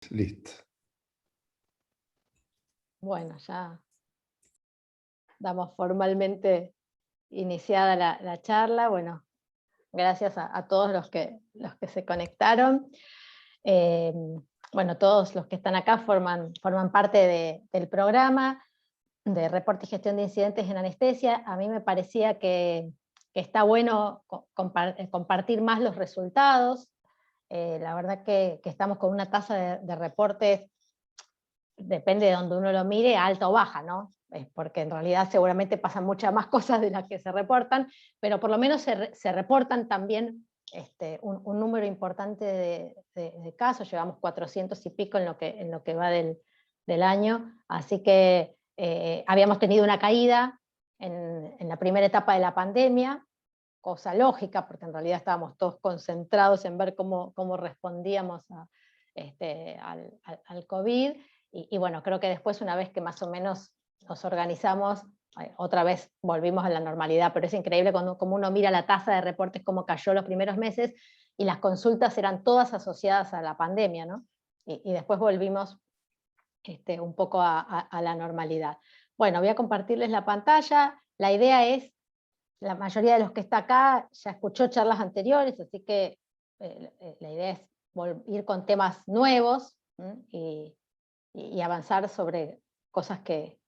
Listo. Bueno, ya damos formalmente iniciada la charla. Bueno, gracias a todos los que se conectaron. Bueno, todos los que están acá forman parte del programa de reporte y gestión de incidentes en anestesia. A mí me parecía que está bueno compartir más los resultados. La verdad que estamos con una tasa de reportes, depende de donde uno lo mire, alta o baja, ¿no? Porque en realidad seguramente pasan muchas más cosas de las que se reportan, pero por lo menos se reportan también un número importante de casos. Llevamos 400 y pico en lo que va del año, así que habíamos tenido una caída en la primera etapa de la pandemia, cosa lógica, porque en realidad estábamos todos concentrados en ver cómo respondíamos al COVID, y bueno, creo que después, una vez que más o menos nos organizamos, otra vez volvimos a la normalidad. Pero es increíble como uno mira la tasa de reportes, cómo cayó los primeros meses, y las consultas eran todas asociadas a la pandemia, ¿no? Y después volvimos un poco a la normalidad. Bueno, voy a compartirles la pantalla. La idea es, la mayoría de los que está acá ya escuchó charlas anteriores, así que la idea es ir con temas nuevos y avanzar sobre cosas que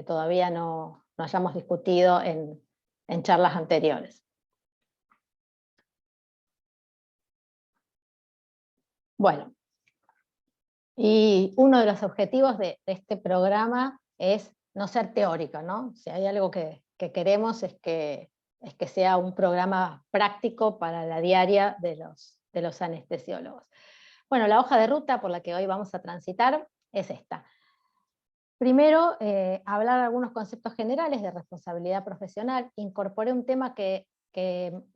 todavía no hayamos discutido en charlas anteriores. Bueno, y uno de los objetivos de este programa es no ser teórico, ¿no? Si hay algo que queremos es que sea un programa práctico para la diaria de los anestesiólogos. Bueno, la hoja de ruta por la que hoy vamos a transitar es esta. Primero, hablar algunos conceptos generales de responsabilidad profesional. Incorporé un tema que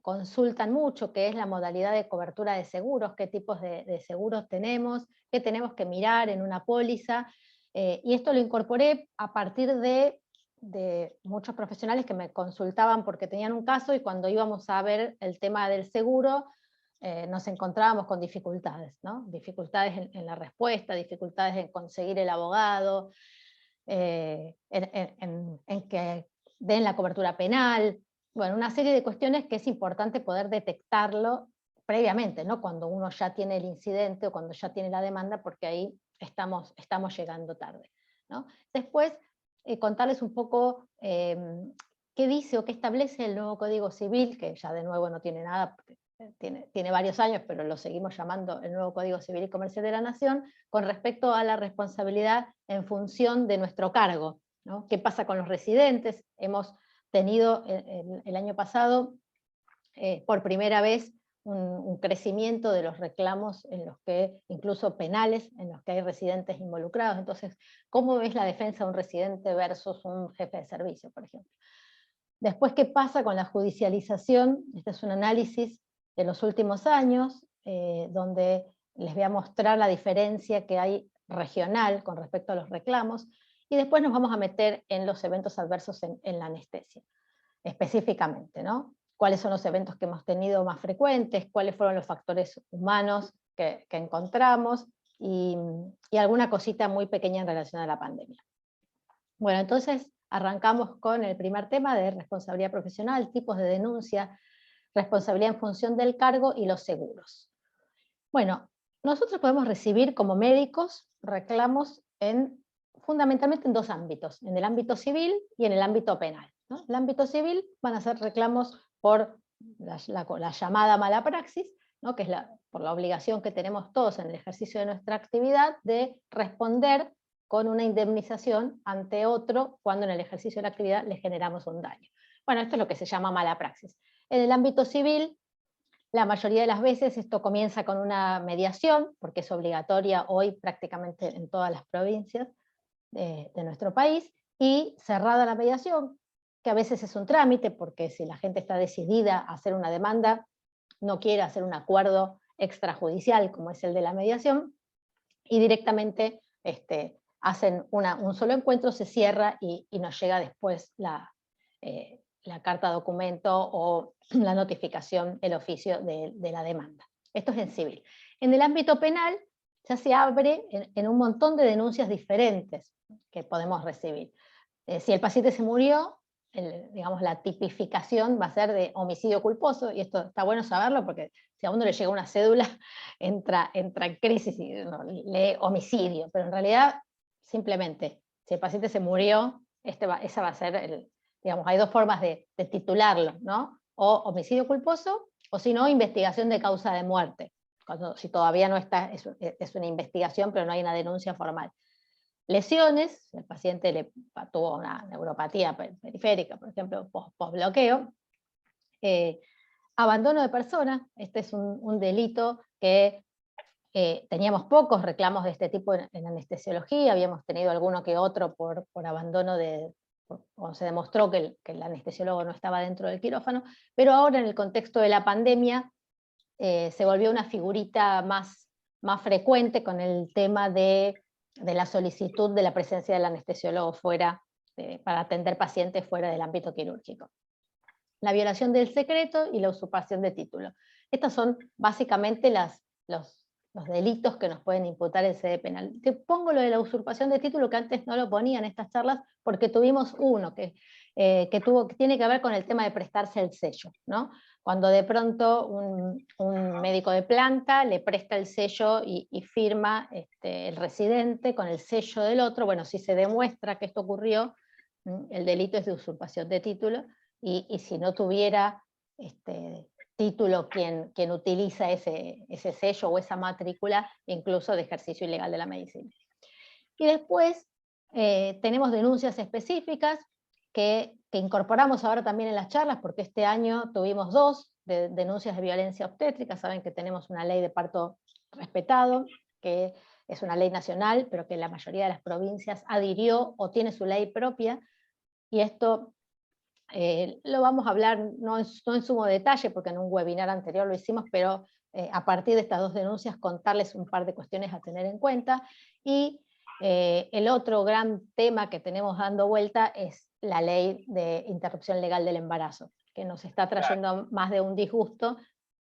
consultan mucho, que es la modalidad de cobertura de seguros, qué tipos de seguros tenemos, qué tenemos que mirar en una póliza, y esto lo incorporé a partir de muchos profesionales que me consultaban porque tenían un caso, y cuando íbamos a ver el tema del seguro, nos encontrábamos con dificultades, ¿no? Dificultades en la respuesta, dificultades en conseguir el abogado, en que den la cobertura penal. Bueno, una serie de cuestiones que es importante poder detectarlo previamente, ¿no? Cuando uno ya tiene el incidente o cuando ya tiene la demanda, porque ahí estamos llegando tarde, ¿no? Después, contarles un poco qué dice o qué establece el nuevo Código Civil, que ya de nuevo no tiene nada, porque tiene varios años, pero lo seguimos llamando el nuevo Código Civil y Comercial de la Nación, con respecto a la responsabilidad en función de nuestro cargo, ¿no? ¿Qué pasa con los residentes? Hemos tenido el año pasado, por primera vez, un crecimiento de los reclamos en los que, incluso penales, en los que hay residentes involucrados. Entonces, ¿cómo es la defensa de un residente versus un jefe de servicio, por ejemplo? Después, ¿qué pasa con la judicialización? Este es un análisis de los últimos años, donde les voy a mostrar la diferencia que hay regional con respecto a los reclamos, y después nos vamos a meter en los eventos adversos en la anestesia, específicamente, ¿no? ¿Cuáles son los eventos que hemos tenido más frecuentes? ¿Cuáles fueron los factores humanos que encontramos? Y alguna cosita muy pequeña en relación a la pandemia. Bueno, entonces arrancamos con el primer tema de responsabilidad profesional, tipos de denuncia, responsabilidad en función del cargo y los seguros. Bueno, nosotros podemos recibir como médicos reclamos fundamentalmente en dos ámbitos, en el ámbito civil y en el ámbito penal, ¿no? El ámbito civil van a ser reclamos por la llamada mala praxis, ¿no? Que es por la obligación que tenemos todos en el ejercicio de nuestra actividad de responder con una indemnización ante otro cuando en el ejercicio de la actividad le generamos un daño. Bueno, esto es lo que se llama mala praxis. En el ámbito civil, la mayoría de las veces esto comienza con una mediación, porque es obligatoria hoy prácticamente en todas las provincias de nuestro país, y cerrada la mediación, que a veces es un trámite, porque si la gente está decidida a hacer una demanda, no quiere hacer un acuerdo extrajudicial como es el de la mediación, y directamente hacen un solo encuentro, se cierra y nos llega después la carta documento o la notificación, el oficio de la demanda. Esto es en civil. En el ámbito penal ya se abre en un montón de denuncias diferentes que podemos recibir. Si el paciente se murió, digamos, la tipificación va a ser de homicidio culposo, y esto está bueno saberlo porque si a uno le llega una cédula, entra en crisis y lee homicidio, pero en realidad simplemente, si el paciente se murió, esa va a ser, digamos, hay dos formas de titularlo, ¿no? O homicidio culposo, o si no, investigación de causa de muerte, si todavía no está, es una investigación, pero no hay una denuncia formal. Lesiones, el paciente tuvo una neuropatía periférica, por ejemplo, post-bloqueo. Abandono de persona, este es un delito que teníamos pocos reclamos de este tipo en anestesiología, habíamos tenido alguno que otro por abandono cuando se demostró que el anestesiólogo no estaba dentro del quirófano, pero ahora en el contexto de la pandemia se volvió una figurita más frecuente con el tema de la solicitud de la presencia del anestesiólogo fuera, para atender pacientes fuera del ámbito quirúrgico. La violación del secreto y la usurpación de título. Estos son básicamente los delitos que nos pueden imputar el sede penal. Te pongo lo de la usurpación de título, que antes no lo ponía en estas charlas, porque tuvimos uno que tiene que ver con el tema de prestarse el sello, ¿no? Cuando de pronto un médico de planta le presta el sello y firma el residente con el sello del otro, bueno, si se demuestra que esto ocurrió, el delito es de usurpación de título, y si no tuviera título quien utiliza ese sello o esa matrícula, incluso de ejercicio ilegal de la medicina. Y después tenemos denuncias específicas que incorporamos ahora también en las charlas, porque este año tuvimos 2 denuncias de violencia obstétrica. Saben que tenemos una ley de parto respetado, que es una ley nacional, pero que la mayoría de las provincias adhirió o tiene su ley propia, y esto lo vamos a hablar no en sumo detalle, porque en un webinar anterior lo hicimos, pero a partir de estas 2 denuncias contarles un par de cuestiones a tener en cuenta. Y el otro gran tema que tenemos dando vuelta es la ley de interrupción legal del embarazo, que nos está trayendo más de un disgusto,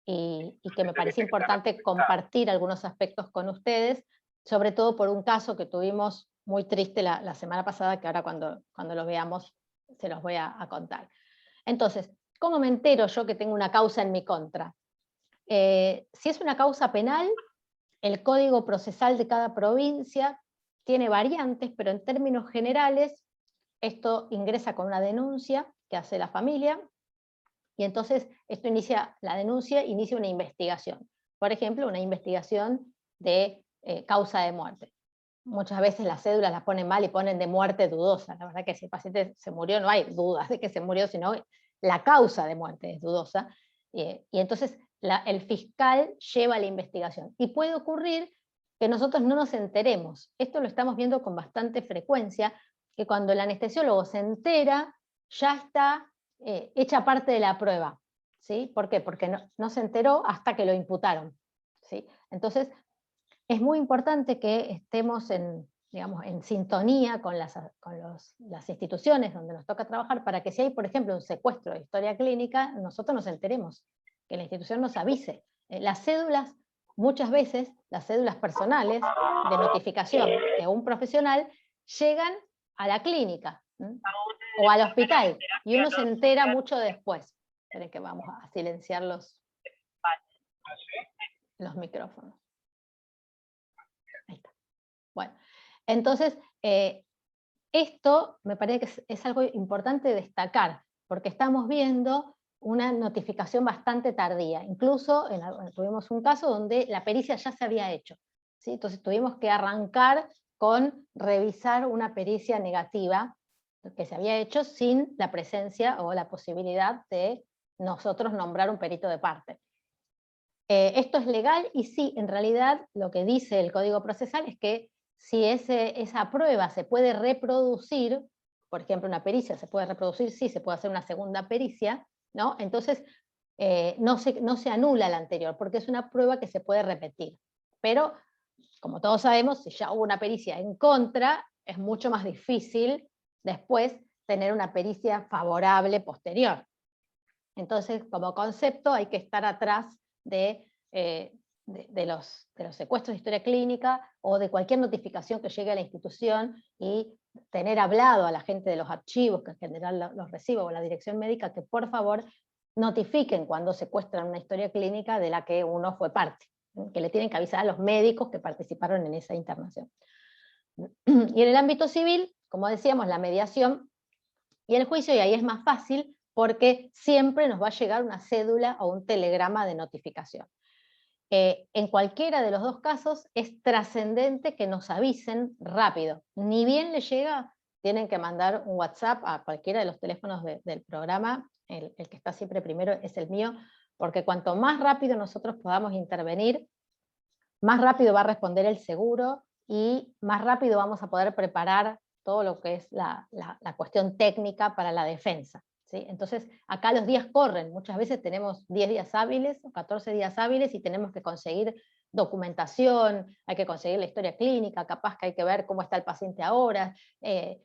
y que me parece importante compartir algunos aspectos con ustedes, sobre todo por un caso que tuvimos muy triste la semana pasada, que ahora cuando lo veamos se los voy a contar. Entonces, ¿cómo me entero yo que tengo una causa en mi contra? Si es una causa penal, el código procesal de cada provincia tiene variantes, pero en términos generales, esto ingresa con una denuncia que hace la familia, y entonces la denuncia inicia una investigación. Por ejemplo, una investigación de causa de muerte. Muchas veces las cédulas las ponen mal y ponen de muerte dudosa. La verdad que si el paciente se murió no hay dudas de que se murió, sino la causa de muerte es dudosa. Y entonces el fiscal lleva la investigación. Y puede ocurrir que nosotros no nos enteremos. Esto lo estamos viendo con bastante frecuencia, que cuando el anestesiólogo se entera, ya está hecha parte de la prueba. ¿Sí? ¿Por qué? Porque no se enteró hasta que lo imputaron. ¿Sí? Entonces, es muy importante que estemos digamos, en sintonía con las instituciones donde nos toca trabajar, para que si hay, por ejemplo, un secuestro de historia clínica, nosotros nos enteremos, que la institución nos avise. Las cédulas, muchas veces, las cédulas personales de notificación de un profesional, llegan a la clínica o al hospital, y uno se entera mucho después. Esperen que vamos a silenciar los micrófonos. Ahí está. Bueno, entonces, esto me parece que es algo importante destacar, porque estamos viendo una notificación bastante tardía. Incluso tuvimos un caso donde la pericia ya se había hecho, ¿sí? Entonces tuvimos que arrancar con revisar una pericia negativa que se había hecho sin la presencia o la posibilidad de nosotros nombrar un perito de parte. Esto es legal, y sí, en realidad lo que dice el Código Procesal es que si esa prueba se puede reproducir, por ejemplo una pericia se puede reproducir, sí, se puede hacer una segunda pericia, ¿no? Entonces no se anula la anterior, porque es una prueba que se puede repetir. Pero, como todos sabemos, si ya hubo una pericia en contra, es mucho más difícil después tener una pericia favorable posterior. Entonces, como concepto, hay que estar atrás de de los secuestros de historia clínica o de cualquier notificación que llegue a la institución, y tener hablado a la gente de los archivos, que en general los recibo, o la dirección médica, que por favor notifiquen cuando secuestran una historia clínica de la que uno fue parte, que le tienen que avisar a los médicos que participaron en esa internación. Y en el ámbito civil, como decíamos, la mediación y el juicio, y ahí es más fácil porque siempre nos va a llegar una cédula o un telegrama de notificación. En cualquiera de los dos casos es trascendente que nos avisen rápido. Ni bien les llega, tienen que mandar un WhatsApp a cualquiera de los teléfonos del programa. El que está siempre primero es el mío, porque cuanto más rápido nosotros podamos intervenir, más rápido va a responder el seguro y más rápido vamos a poder preparar todo lo que es la cuestión técnica para la defensa. ¿Sí? Entonces, acá los días corren, muchas veces tenemos 10 días hábiles o 14 días hábiles y tenemos que conseguir documentación, hay que conseguir la historia clínica, capaz que hay que ver cómo está el paciente ahora,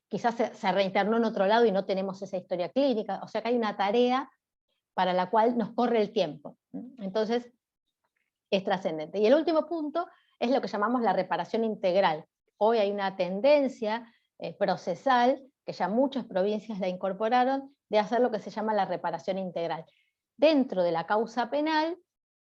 quizás se reinternó en otro lado y no tenemos esa historia clínica, o sea que hay una tarea para la cual nos corre el tiempo. Entonces, es trascendente. Y el último punto es lo que llamamos la reparación integral. Hoy hay una tendencia procesal, que ya muchas provincias la incorporaron, de hacer lo que se llama la reparación integral. Dentro de la causa penal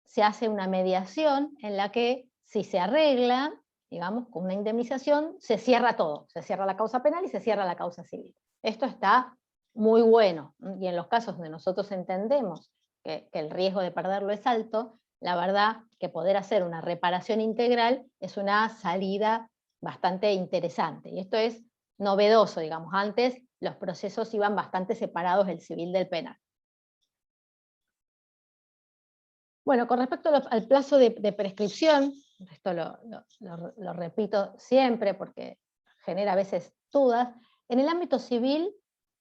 se hace una mediación en la que, si se arregla, digamos, con una indemnización, se cierra todo. Se cierra la causa penal y se cierra la causa civil. Esto está muy bueno, y en los casos donde nosotros entendemos que el riesgo de perderlo es alto, la verdad que poder hacer una reparación integral es una salida bastante interesante. Y esto es novedoso, digamos. Antes los procesos iban bastante separados, el civil del penal. Bueno, con respecto al plazo de prescripción, esto lo repito siempre porque genera a veces dudas, en el ámbito civil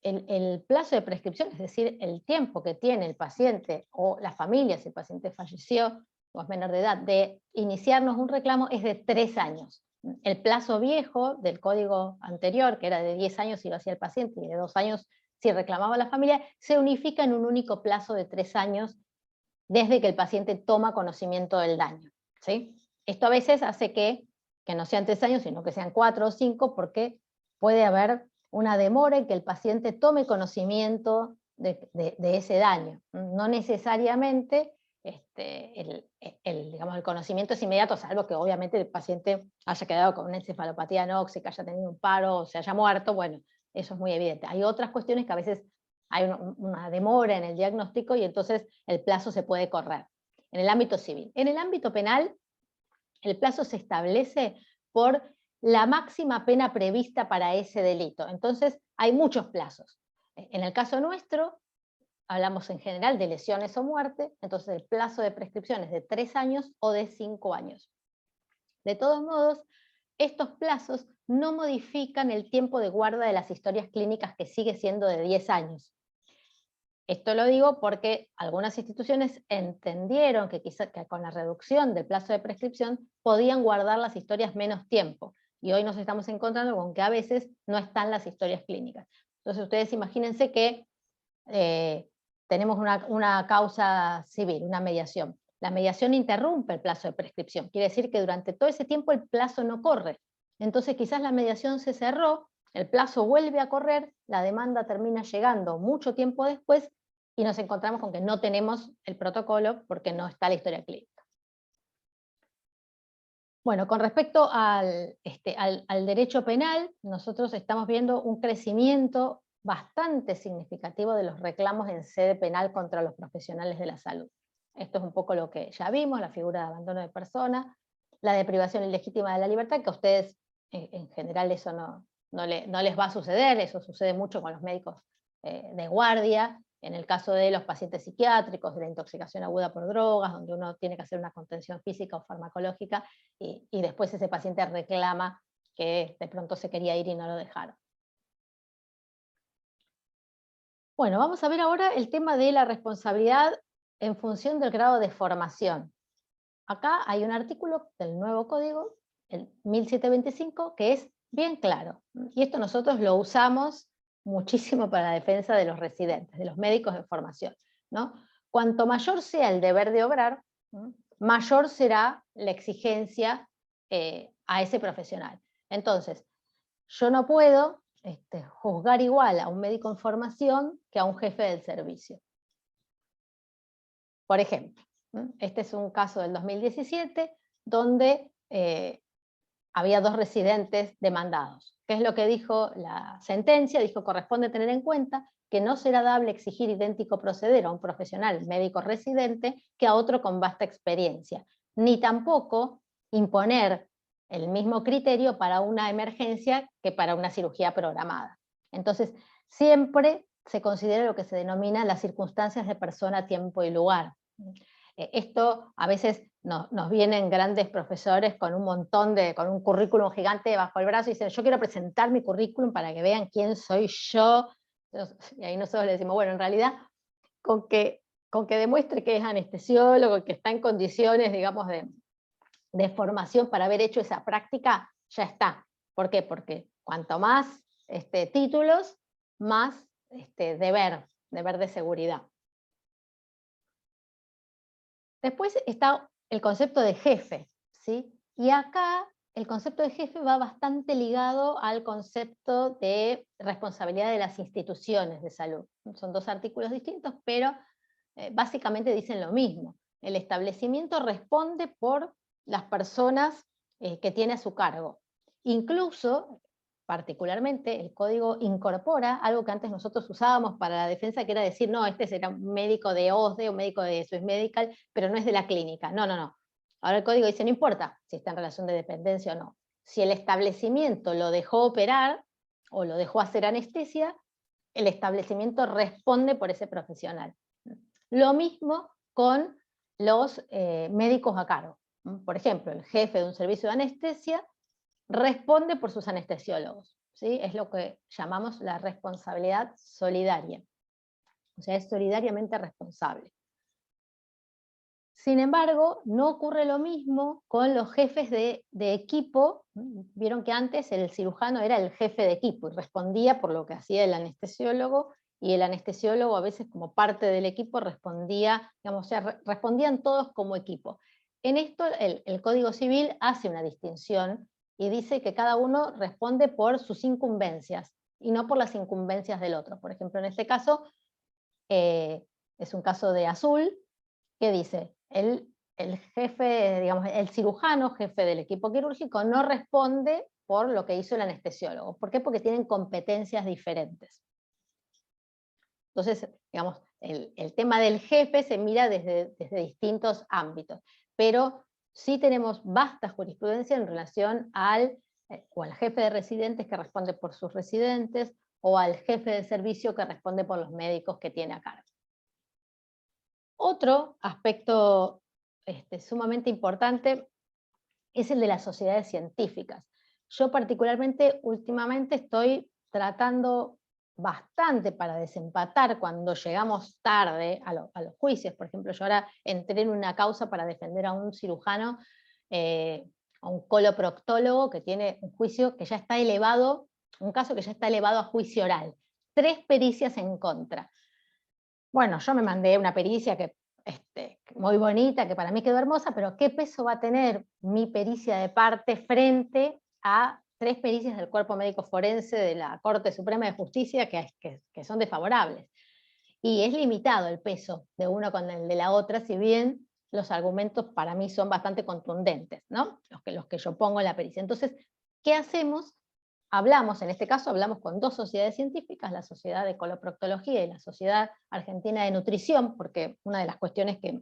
el plazo de prescripción, es decir, el tiempo que tiene el paciente o la familia, si el paciente falleció o es menor de edad, de iniciarnos un reclamo es de 3 años. El plazo viejo del código anterior, que era de 10 años si lo hacía el paciente y de 2 años si reclamaba la familia, se unifica en un único plazo de 3 años desde que el paciente toma conocimiento del daño. ¿Sí? Esto a veces hace que no sean 3 años, sino que sean 4 o 5, porque puede haber una demora en que el paciente tome conocimiento de ese daño. No necesariamente digamos, el conocimiento es inmediato, salvo que obviamente el paciente haya quedado con una encefalopatía anóxica, haya tenido un paro o se haya muerto. Bueno, eso es muy evidente. Hay otras cuestiones que a veces hay una demora en el diagnóstico y entonces el plazo se puede correr. En el ámbito civil. En el ámbito penal, el plazo se establece por la máxima pena prevista para ese delito. Entonces, hay muchos plazos. En el caso nuestro, hablamos en general de lesiones o muerte, entonces el plazo de prescripción es de 3 años o de 5 años. De todos modos, estos plazos no modifican el tiempo de guarda de las historias clínicas, que sigue siendo de 10 años. Esto lo digo porque algunas instituciones entendieron que quizá que con la reducción del plazo de prescripción podían guardar las historias menos tiempo, y hoy nos estamos encontrando con que a veces no están las historias clínicas. Entonces ustedes imagínense que tenemos una causa civil, una mediación. La mediación interrumpe el plazo de prescripción, quiere decir que durante todo ese tiempo el plazo no corre. Entonces quizás la mediación se cerró, el plazo vuelve a correr, la demanda termina llegando mucho tiempo después y nos encontramos con que no tenemos el protocolo porque no está la historia clínica. Bueno, con respecto al derecho penal, nosotros estamos viendo un crecimiento bastante significativo de los reclamos en sede penal contra los profesionales de la salud. Esto es un poco lo que ya vimos, la figura de abandono de persona, la de privación ilegítima de la libertad, que a ustedes en general eso no les va a suceder, eso sucede mucho con los médicos de guardia, en el caso de los pacientes psiquiátricos, de la intoxicación aguda por drogas, donde uno tiene que hacer una contención física o farmacológica, y después ese paciente reclama que de pronto se quería ir y no lo dejaron. Bueno, vamos a ver ahora el tema de la responsabilidad en función del grado de formación. Acá hay un artículo del nuevo código, el 1725, que es bien claro. Y esto nosotros lo usamos muchísimo para la defensa de los residentes, de los médicos de formación, ¿no? Cuanto mayor sea el deber de obrar, mayor será la exigencia a ese profesional. Entonces, yo no puedo juzgar igual a un médico en formación que a un jefe del servicio. Por ejemplo, este es un caso del 2017 donde había 2 residentes demandados. ¿Qué es lo que dijo la sentencia? Dijo: corresponde tener en cuenta que no será dable exigir idéntico proceder a un profesional médico residente que a otro con vasta experiencia, ni tampoco imponer el mismo criterio para una emergencia que para una cirugía programada. Entonces, siempre se considera lo que se denomina las circunstancias de persona, tiempo y lugar. Esto a veces nos vienen grandes profesores con con un currículum gigante bajo el brazo y dicen: yo quiero presentar mi currículum para que vean quién soy yo. Y ahí nosotros le decimos: bueno, en realidad con que demuestre que es anestesiólogo, que está en condiciones, digamos, de formación para haber hecho esa práctica, ya está. ¿Por qué? Porque cuanto más títulos, más deber de seguridad. Después está el concepto de jefe, ¿sí? Y acá el concepto de jefe va bastante ligado al concepto de responsabilidad de las instituciones de salud. Son 2 artículos distintos, pero básicamente dicen lo mismo. El establecimiento responde por las personas que tiene a su cargo. Incluso, particularmente, el código incorpora algo que antes nosotros usábamos para la defensa, que era decir: no, este será un médico de OSDE, un médico de Swiss Medical, pero no es de la clínica. No, no, no. Ahora el código dice: no importa si está en relación de dependencia o no. Si el establecimiento lo dejó operar o lo dejó hacer anestesia, el establecimiento responde por ese profesional. Lo mismo con los médicos a cargo. Por ejemplo, el jefe de un servicio de anestesia responde por sus anestesiólogos, ¿sí? Es lo que llamamos la responsabilidad solidaria. O sea, es solidariamente responsable. Sin embargo, no ocurre lo mismo con los jefes de equipo. Vieron que antes el cirujano era el jefe de equipo y respondía por lo que hacía el anestesiólogo, y el anestesiólogo a veces como parte del equipo respondía, digamos, o sea, respondían todos como equipo. En esto el Código Civil hace una distinción y dice que cada uno responde por sus incumbencias y no por las incumbencias del otro. Por ejemplo, en este caso, es un caso de Azul, que dice: el jefe, digamos, el cirujano, jefe del equipo quirúrgico, no responde por lo que hizo el anestesiólogo. ¿Por qué? Porque tienen competencias diferentes. Entonces, digamos, el tema del jefe se mira desde distintos ámbitos, pero sí tenemos vasta jurisprudencia en relación o al jefe de residentes que responde por sus residentes, o al jefe de servicio que responde por los médicos que tiene a cargo. Otro aspecto sumamente importante es el de las sociedades científicas. Yo particularmente últimamente estoy tratando bastante para desempatar cuando llegamos tarde a los juicios. Por ejemplo, yo ahora entré en una causa para defender a un cirujano, a un coloproctólogo que tiene un juicio que ya está elevado, un caso que ya está elevado a juicio oral. 3 pericias en contra. Bueno, yo me mandé una pericia que muy bonita, que para mí quedó hermosa, pero ¿qué peso va a tener mi pericia de parte frente a 3 pericias del Cuerpo Médico Forense de la Corte Suprema de Justicia que son desfavorables? Y es limitado el peso de uno con el de la otra, si bien los argumentos para mí son bastante contundentes, ¿no? Los que yo pongo en la pericia. Entonces, ¿qué hacemos? En este caso hablamos con 2 sociedades científicas, la Sociedad de Coloproctología y la Sociedad Argentina de Nutrición, porque una de las cuestiones que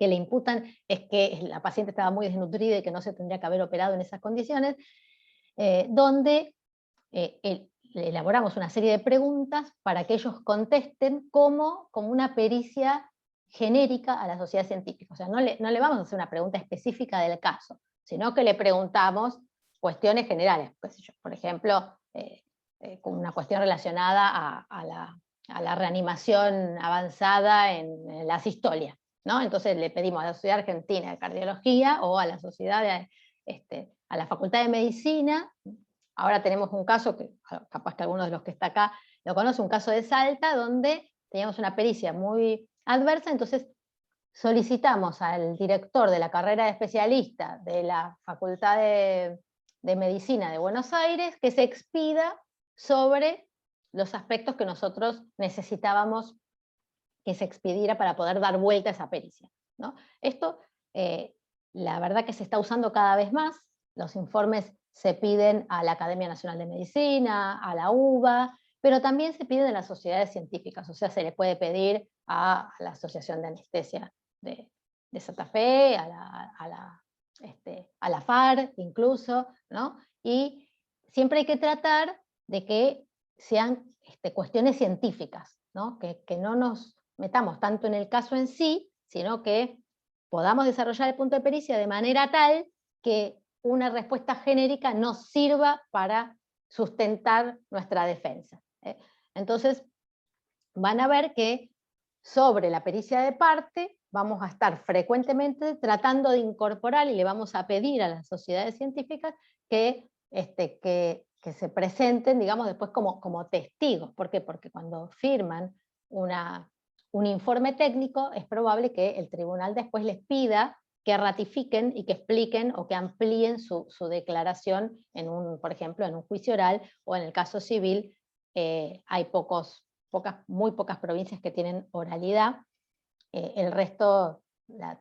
le imputan es que la paciente estaba muy desnutrida y que no se tendría que haber operado en esas condiciones, donde elaboramos una serie de preguntas para que ellos contesten como una pericia genérica a la sociedad científica. O sea, no le vamos a hacer una pregunta específica del caso, sino que le preguntamos cuestiones generales, por ejemplo, una cuestión relacionada a la reanimación avanzada en la sistolia, ¿no? Entonces le pedimos a la Sociedad Argentina de Cardiología o a la Sociedad a la Facultad de Medicina. Ahora tenemos un caso que capaz que alguno de los que está acá lo conoce, un caso de Salta, donde teníamos una pericia muy adversa, entonces solicitamos al director de la carrera de especialista de la Facultad de Medicina de Buenos Aires que se expida sobre los aspectos que nosotros necesitábamos que se expidiera para poder dar vuelta a esa pericia, ¿no? Esto, la verdad que se está usando cada vez más, los informes se piden a la Academia Nacional de Medicina, a la UBA, pero también se piden a las sociedades científicas, o sea, se le puede pedir a la Asociación de Anestesia de Santa Fe, a la FAR incluso, ¿no? Y siempre hay que tratar de que sean cuestiones científicas, ¿no? Que no nos metamos tanto en el caso en sí, sino que podamos desarrollar el punto de pericia de manera tal que una respuesta genérica nos sirva para sustentar nuestra defensa. Entonces, van a ver que sobre la pericia de parte vamos a estar frecuentemente tratando de incorporar y le vamos a pedir a las sociedades científicas que se presenten, digamos, después como testigos. ¿Por qué? Porque cuando firman un informe técnico es probable que el tribunal después les pida que ratifiquen y que expliquen o que amplíen su declaración, por ejemplo, en un juicio oral, o en el caso civil hay muy pocas provincias que tienen oralidad. El resto,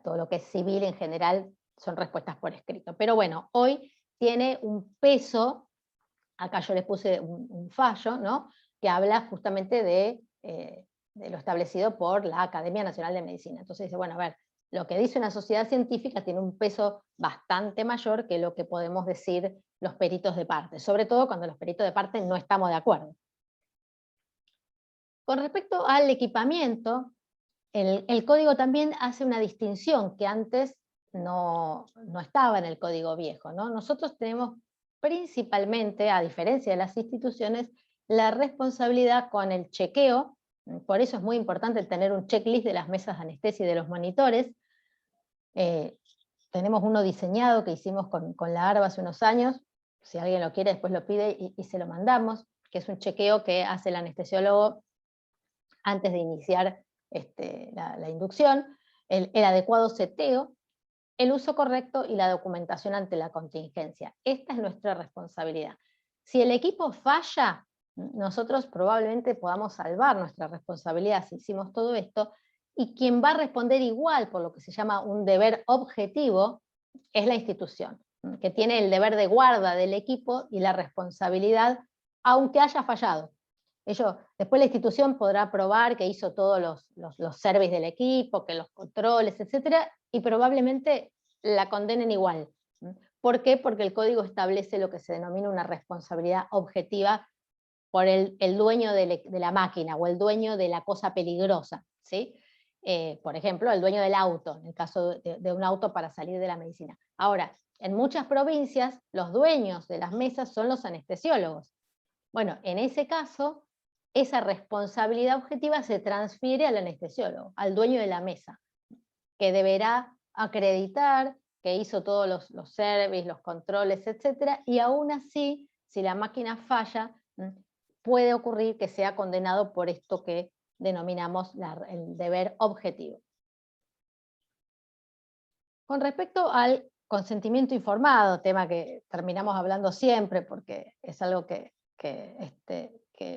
todo lo que es civil en general, son respuestas por escrito. Pero bueno, hoy tiene un peso, acá yo les puse un fallo, ¿no?, que habla justamente de lo establecido por la Academia Nacional de Medicina. Entonces dice, bueno, a ver, lo que dice una sociedad científica tiene un peso bastante mayor que lo que podemos decir los peritos de parte, sobre todo cuando los peritos de parte no estamos de acuerdo. Con respecto al equipamiento, el código también hace una distinción que antes no estaba en el código viejo, ¿no? Nosotros tenemos principalmente, a diferencia de las instituciones, la responsabilidad con el chequeo, por eso es muy importante tener un checklist de las mesas de anestesia y de los monitores. Tenemos uno diseñado que hicimos con la ARBA hace unos años, si alguien lo quiere después lo pide y se lo mandamos, que es un chequeo que hace el anestesiólogo antes de iniciar la inducción, el adecuado seteo, el uso correcto y la documentación ante la contingencia. Esta es nuestra responsabilidad. Si el equipo falla, nosotros probablemente podamos salvar nuestra responsabilidad si hicimos todo esto, y quien va a responder igual por lo que se llama un deber objetivo es la institución, que tiene el deber de guarda del equipo y la responsabilidad, aunque haya fallado. Después la institución podrá probar que hizo todos los servicios del equipo, que los controles, etcétera, y probablemente la condenen igual. ¿Por qué? Porque el código establece lo que se denomina una responsabilidad objetiva por el dueño de la máquina o el dueño de la cosa peligrosa, ¿sí? Por ejemplo, el dueño del auto, en el caso de un auto para salir de la medicina. Ahora, en muchas provincias, los dueños de las mesas son los anestesiólogos. Bueno, en ese caso, esa responsabilidad objetiva se transfiere al anestesiólogo, al dueño de la mesa, que deberá acreditar que hizo todos los servicios, los controles, etc. Y aún así, si la máquina falla, puede ocurrir que sea condenado por esto que denominamos el deber objetivo. Con respecto al consentimiento informado, tema que terminamos hablando siempre porque es algo que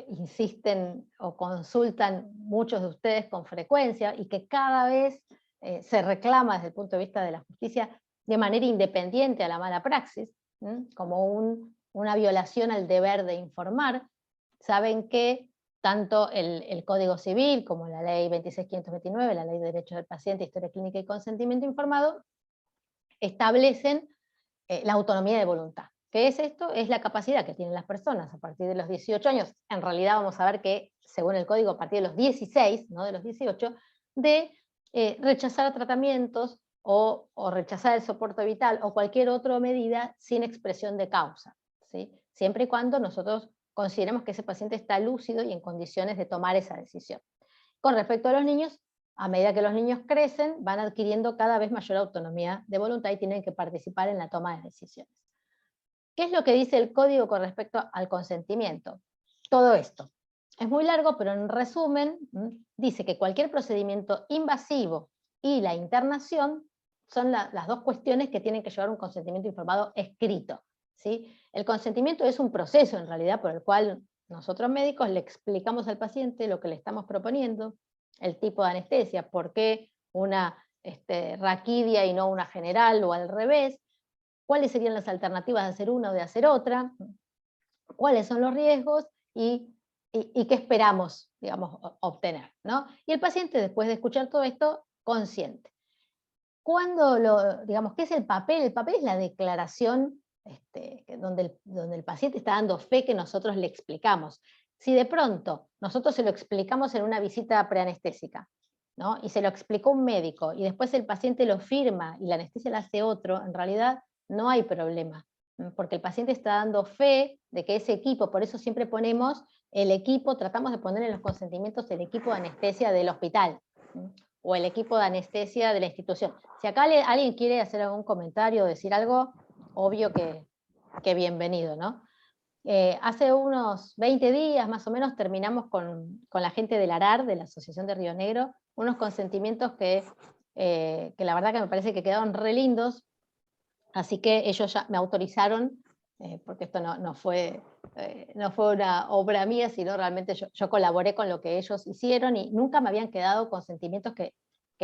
insisten o consultan muchos de ustedes con frecuencia y que cada vez se reclama desde el punto de vista de la justicia de manera independiente a la mala praxis, como una violación al deber de informar. Saben que tanto el Código Civil como la Ley 26.529, la Ley de Derechos del Paciente, Historia Clínica y Consentimiento Informado, establecen la autonomía de voluntad. ¿Qué es esto? Es la capacidad que tienen las personas a partir de los 18 años, en realidad vamos a ver que, según el código, a partir de los 16, no de los 18, de rechazar tratamientos o rechazar el soporte vital o cualquier otra medida sin expresión de causa, ¿sí? Siempre y cuando nosotros consideremos que ese paciente está lúcido y en condiciones de tomar esa decisión. Con respecto a los niños, a medida que los niños crecen, van adquiriendo cada vez mayor autonomía de voluntad y tienen que participar en la toma de decisiones. ¿Qué es lo que dice el código con respecto al consentimiento? Todo esto. Es muy largo, pero en resumen, dice que cualquier procedimiento invasivo y la internación son las dos cuestiones que tienen que llevar un consentimiento informado escrito, ¿sí? El consentimiento es un proceso en realidad por el cual nosotros médicos le explicamos al paciente lo que le estamos proponiendo, el tipo de anestesia, por qué una raquidia y no una general o al revés, cuáles serían las alternativas de hacer una o de hacer otra, cuáles son los riesgos y qué esperamos, digamos, obtener, ¿no? Y el paciente, después de escuchar todo esto, consiente. Digamos, ¿qué es el papel? El papel es la declaración donde el paciente está dando fe que nosotros le explicamos. Si de pronto nosotros se lo explicamos en una visita preanestésica, ¿no? Y se lo explicó un médico, y después el paciente lo firma y la anestesia la hace otro, en realidad no hay problema, porque el paciente está dando fe de que ese equipo, por eso siempre ponemos el equipo, tratamos de poner en los consentimientos el equipo de anestesia del hospital, o el equipo de anestesia de la institución. Si acá alguien quiere hacer algún comentario o decir algo, obvio que bienvenido, ¿no? Hace unos 20 días más o menos terminamos con la gente del ARAR, de la Asociación de Río Negro, unos consentimientos que la verdad que me parece que quedaron re lindos, así que ellos ya me autorizaron, porque esto no fue una obra mía, sino realmente yo colaboré con lo que ellos hicieron, y nunca me habían quedado consentimientos que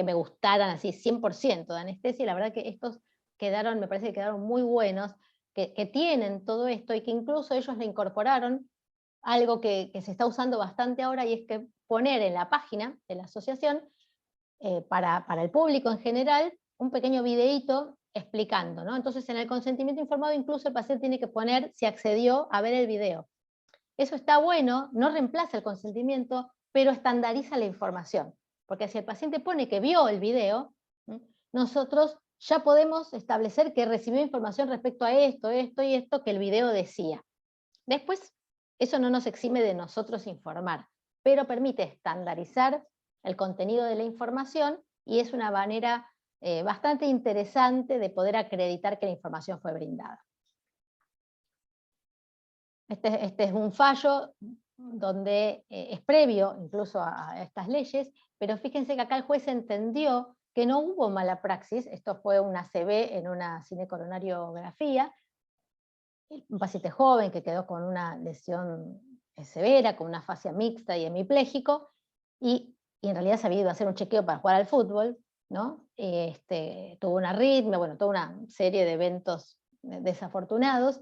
me gustaran así 100% de anestesia, y la verdad que estos quedaron, me parece que quedaron muy buenos, que tienen todo esto, y que incluso ellos le incorporaron algo que se está usando bastante ahora, y es que poner en la página de la asociación, para el público en general, un pequeño videíto explicando, ¿no? Entonces en el consentimiento informado incluso el paciente tiene que poner si accedió a ver el video. Eso está bueno, no reemplaza el consentimiento, pero estandariza la información. Porque si el paciente pone que vio el video, nosotros ya podemos establecer que recibió información respecto a esto, esto y esto que el video decía. Después, eso no nos exime de nosotros informar, pero permite estandarizar el contenido de la información, y es una manera bastante interesante de poder acreditar que la información fue brindada. Este es un fallo donde es previo incluso a estas leyes, pero fíjense que acá el juez entendió que no hubo mala praxis. Esto fue una ACV en una cinecoronariografía, un paciente joven que quedó con una lesión severa, con una fascia mixta y hemipléjico, y en realidad se había ido a hacer un chequeo para jugar al fútbol, ¿no? Tuvo una arritmia, bueno, toda una serie de eventos desafortunados,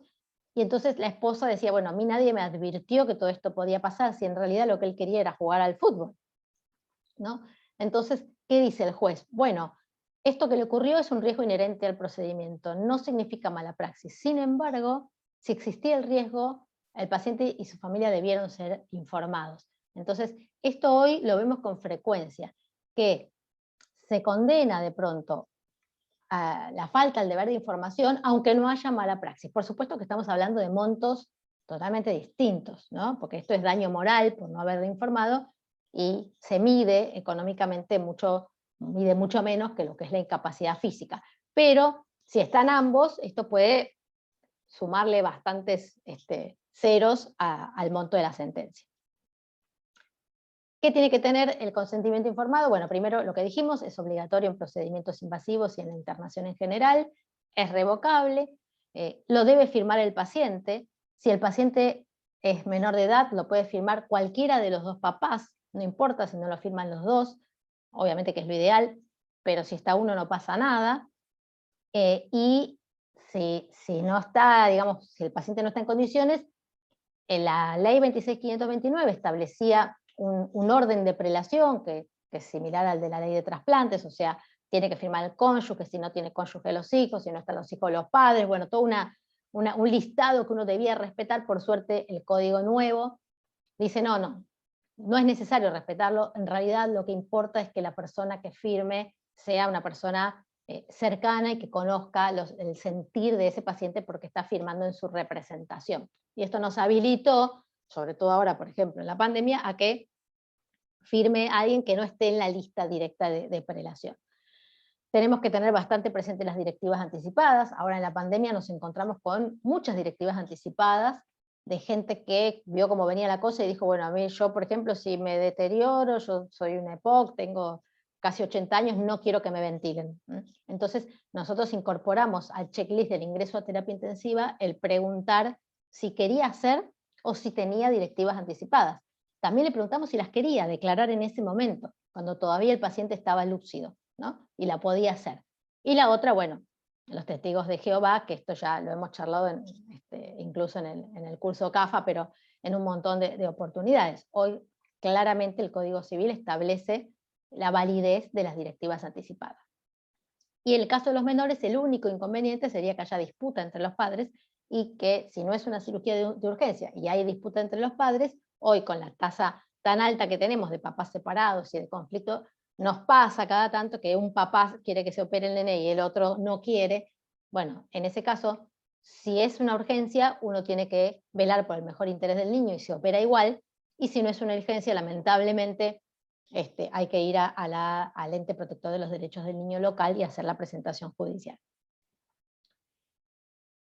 y entonces la esposa decía, bueno, a mí nadie me advirtió que todo esto podía pasar, si en realidad lo que él quería era jugar al fútbol, ¿no? Entonces, ¿qué dice el juez? Bueno, esto que le ocurrió es un riesgo inherente al procedimiento, no significa mala praxis. Sin embargo, si existía el riesgo, el paciente y su familia debieron ser informados. Entonces, esto hoy lo vemos con frecuencia, que se condena de pronto a la falta del deber de información, aunque no haya mala praxis. Por supuesto que estamos hablando de montos totalmente distintos, ¿no? Porque esto es daño moral por no haber informado, y se mide económicamente mide mucho menos que lo que es la incapacidad física. Pero si están ambos, esto puede sumarle bastantes ceros al monto de la sentencia. ¿Qué tiene que tener el consentimiento informado? Bueno, primero lo que dijimos, es obligatorio en procedimientos invasivos y en la internación en general, es revocable, lo debe firmar el paciente. Si el paciente es menor de edad, lo puede firmar cualquiera de los dos papás, no importa si no lo firman los dos, obviamente que es lo ideal, pero si está uno no pasa nada. Y si no está, digamos, si el paciente no está en condiciones, en la ley 26.529 establecía un orden de prelación que es similar al de la ley de trasplantes, o sea, tiene que firmar el cónyuge, si no tiene cónyuge los hijos, si no están los hijos los padres, bueno, todo un listado que uno debía respetar. Por suerte el código nuevo dice no es necesario respetarlo, en realidad lo que importa es que la persona que firme sea una persona cercana y que conozca el sentir de ese paciente, porque está firmando en su representación. Y esto nos habilitó, sobre todo ahora, por ejemplo, en la pandemia, a que firme a alguien que no esté en la lista directa de prelación. Tenemos que tener bastante presente las directivas anticipadas. Ahora en la pandemia nos encontramos con muchas directivas anticipadas de gente que vio cómo venía la cosa y dijo, bueno, a mí yo, por ejemplo, si me deterioro, yo soy una EPOC, tengo casi 80 años, no quiero que me ventilen. Entonces, nosotros incorporamos al checklist del ingreso a terapia intensiva el preguntar si quería hacer o si tenía directivas anticipadas. También le preguntamos si las quería declarar en ese momento, cuando todavía el paciente estaba lúcido, ¿no? Y la podía hacer. Y la otra, bueno, los testigos de Jehová, que esto ya lo hemos charlado incluso en el curso CAFA, pero en un montón de oportunidades. Hoy claramente el Código Civil establece la validez de las directivas anticipadas. Y en el caso de los menores, el único inconveniente sería que haya disputa entre los padres y que si no es una cirugía de urgencia y hay disputa entre los padres, hoy con la tasa tan alta que tenemos de papás separados y de conflicto, nos pasa cada tanto que un papá quiere que se opere el nene y el otro no quiere. Bueno, en ese caso, si es una urgencia, uno tiene que velar por el mejor interés del niño y se opera igual, y si no es una urgencia, lamentablemente, hay que ir al ente protector de los derechos del niño local y hacer la presentación judicial.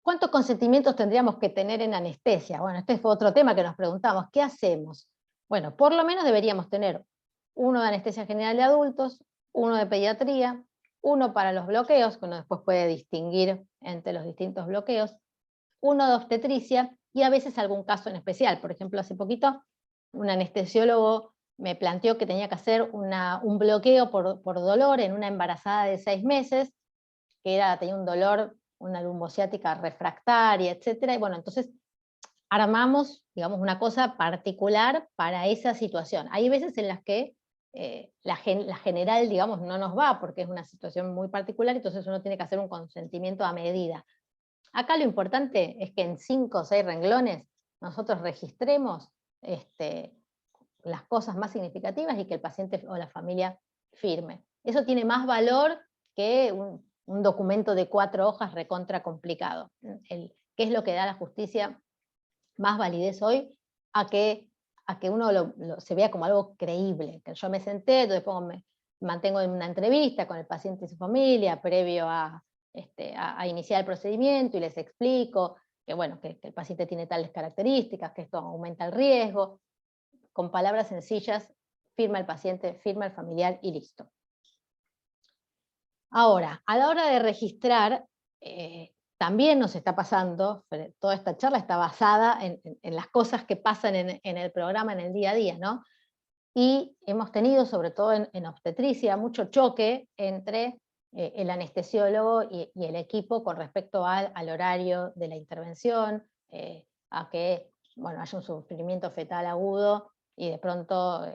¿Cuántos consentimientos tendríamos que tener en anestesia? Bueno, este fue otro tema que nos preguntamos. ¿Qué hacemos? Bueno, por lo menos deberíamos tener uno de anestesia general de adultos, uno de pediatría, uno para los bloqueos, que uno después puede distinguir entre los distintos bloqueos, uno de obstetricia y a veces algún caso en especial. Por ejemplo, hace poquito un anestesiólogo me planteó que tenía que hacer un bloqueo por dolor en una embarazada de 6 meses, que tenía un dolor, una lumbociática refractaria, etc. Y bueno, entonces armamos, digamos, una cosa particular para esa situación. Hay veces en las que la general, digamos, no nos va porque es una situación muy particular, entonces uno tiene que hacer un consentimiento a medida. Acá lo importante es que en 5 o 6 renglones nosotros registremos las cosas más significativas y que el paciente o la familia firme. Eso tiene más valor que un documento de 4 hojas recontra complicado. ¿Qué es lo que da a la justicia más validez hoy? A que uno se vea como algo creíble, que yo me senté, después me mantengo en una entrevista con el paciente y su familia, previo a iniciar el procedimiento, y les explico que, bueno, que el paciente tiene tales características, que esto aumenta el riesgo. Con palabras sencillas, firma el paciente, firma el familiar y listo. Ahora, a la hora de registrar, también nos está pasando, toda esta charla está basada en las cosas que pasan en el programa, en el día a día, ¿no? Y hemos tenido, sobre todo en obstetricia, mucho choque entre el anestesiólogo y el equipo con respecto al horario de la intervención, a que, bueno, haya un sufrimiento fetal agudo y de pronto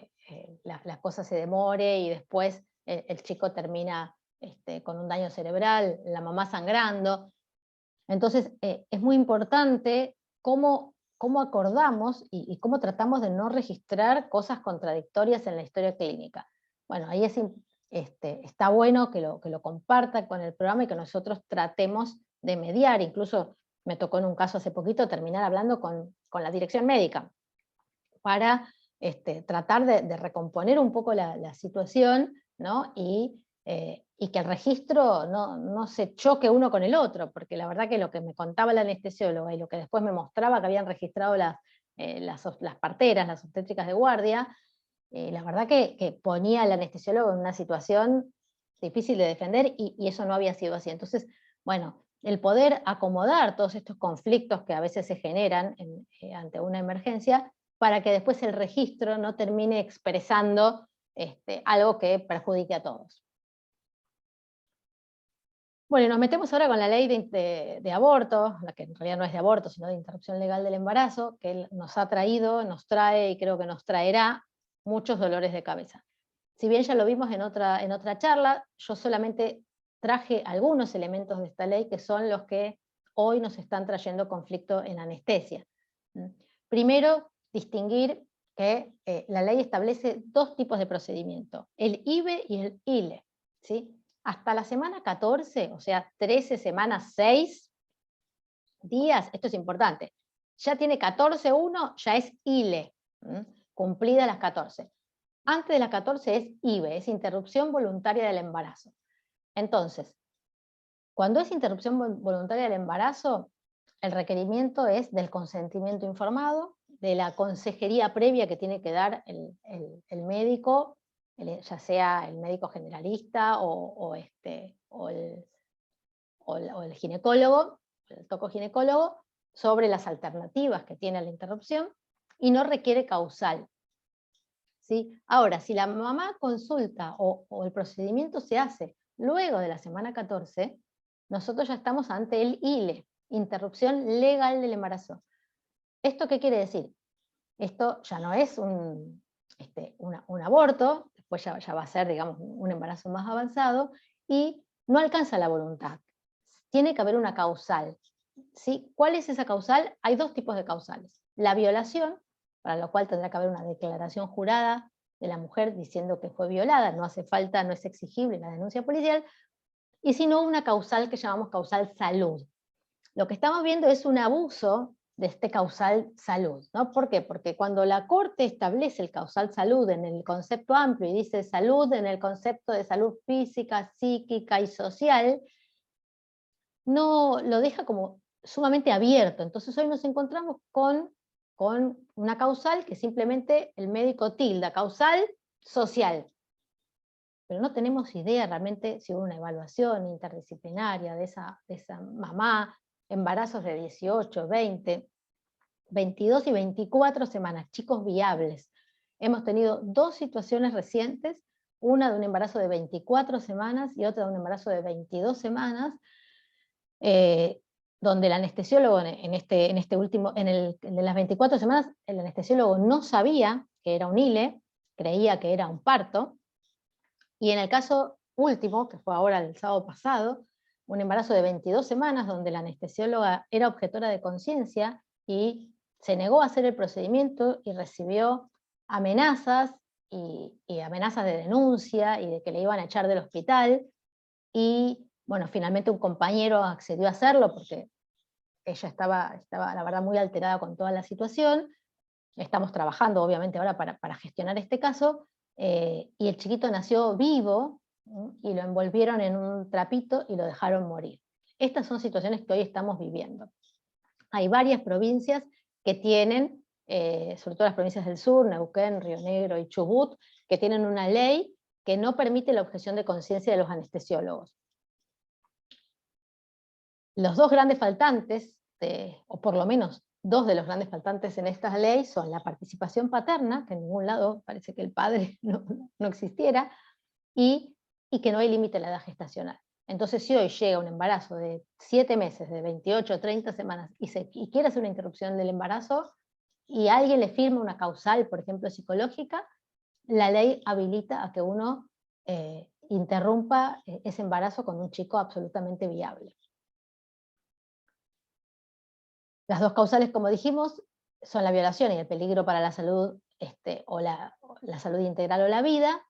la cosa se demore y después el chico termina con un daño cerebral, la mamá sangrando. Entonces es muy importante cómo acordamos y cómo tratamos de no registrar cosas contradictorias en la historia clínica. Bueno, ahí está bueno que lo compartan con el programa y que nosotros tratemos de mediar. Incluso me tocó en un caso hace poquito terminar hablando con la dirección médica para tratar de recomponer un poco la situación, ¿no? Y que el registro no se choque uno con el otro, porque la verdad que lo que me contaba la anestesióloga y lo que después me mostraba que habían registrado las parteras, las obstétricas de guardia, la verdad que ponía al anestesiólogo en una situación difícil de defender, y eso no había sido así. Entonces, bueno, el poder acomodar todos estos conflictos que a veces se generan ante una emergencia, para que después el registro no termine expresando algo que perjudique a todos. Bueno, y nos metemos ahora con la ley de aborto, la que en realidad no es de aborto, sino de interrupción legal del embarazo, que nos ha traído, nos trae y creo que nos traerá muchos dolores de cabeza. Si bien ya lo vimos en otra charla, yo solamente traje algunos elementos de esta ley que son los que hoy nos están trayendo conflicto en anestesia. Primero, distinguir que la ley establece 2 tipos de procedimiento, el IVE y el ILE, ¿sí? Hasta la semana 14, o sea, 13 semanas, 6 días, esto es importante, ya tiene 14 uno, ya es ILE, cumplida las 14. Antes de las 14 es IVE, es interrupción voluntaria del embarazo. Entonces, cuando es interrupción voluntaria del embarazo, el requerimiento es del consentimiento informado, de la consejería previa que tiene que dar el médico ya sea el médico generalista o el ginecólogo, el tocoginecólogo, sobre las alternativas que tiene la interrupción, y no requiere causal. ¿Sí? Ahora, si la mamá consulta o el procedimiento se hace luego de la semana 14, nosotros ya estamos ante el ILE, interrupción legal del embarazo. ¿Esto qué quiere decir? Esto ya no es un aborto, después ya va a ser, digamos, un embarazo más avanzado, y no alcanza la voluntad. Tiene que haber una causal. ¿Sí? ¿Cuál es esa causal? Hay dos tipos de causales. La violación, para lo cual tendrá que haber una declaración jurada de la mujer diciendo que fue violada, no hace falta, no es exigible la denuncia policial, y si no, una causal que llamamos causal salud. Lo que estamos viendo es un abuso de este causal salud, ¿no? ¿Por qué? Porque cuando la Corte establece el causal salud en el concepto amplio y dice salud en el concepto de salud física, psíquica y social, no lo deja como sumamente abierto. Entonces hoy nos encontramos con una causal que simplemente el médico tilda, causal social. Pero no tenemos idea realmente si hubo una evaluación interdisciplinaria de esa mamá, embarazos de 18, 20, 22 y 24 semanas, chicos viables. Hemos tenido dos situaciones recientes, una de un embarazo de 24 semanas y otra de un embarazo de 22 semanas, donde el anestesiólogo en el de las 24 semanas, el anestesiólogo no sabía que era un ILE, creía que era un parto, y en el caso último, que fue ahora el sábado pasado, un embarazo de 22 semanas, donde la anestesióloga era objetora de conciencia y se negó a hacer el procedimiento y recibió amenazas y amenazas de denuncia y de que le iban a echar del hospital, y bueno, finalmente un compañero accedió a hacerlo porque ella estaba la verdad muy alterada con toda la situación. Estamos trabajando obviamente ahora para gestionar este caso, y el chiquito nació vivo, y lo envolvieron en un trapito y lo dejaron morir. Estas son situaciones que hoy estamos viviendo. Hay varias provincias que tienen, sobre todo las provincias del sur, Neuquén, Río Negro y Chubut, que tienen una ley que no permite la objeción de conciencia de los anestesiólogos. Los dos grandes faltantes, o por lo menos dos de los grandes faltantes en esta ley, son la participación paterna, que en ningún lado parece que el padre no existiera, y que no hay límite a la edad gestacional. Entonces, si hoy llega un embarazo de 7 meses, de 28 o 30 semanas, y quiere hacer una interrupción del embarazo, y alguien le firma una causal, por ejemplo, psicológica, la ley habilita a que uno interrumpa ese embarazo con un chico absolutamente viable. Las dos causales, como dijimos, son la violación y el peligro para la salud, o la salud integral o la vida.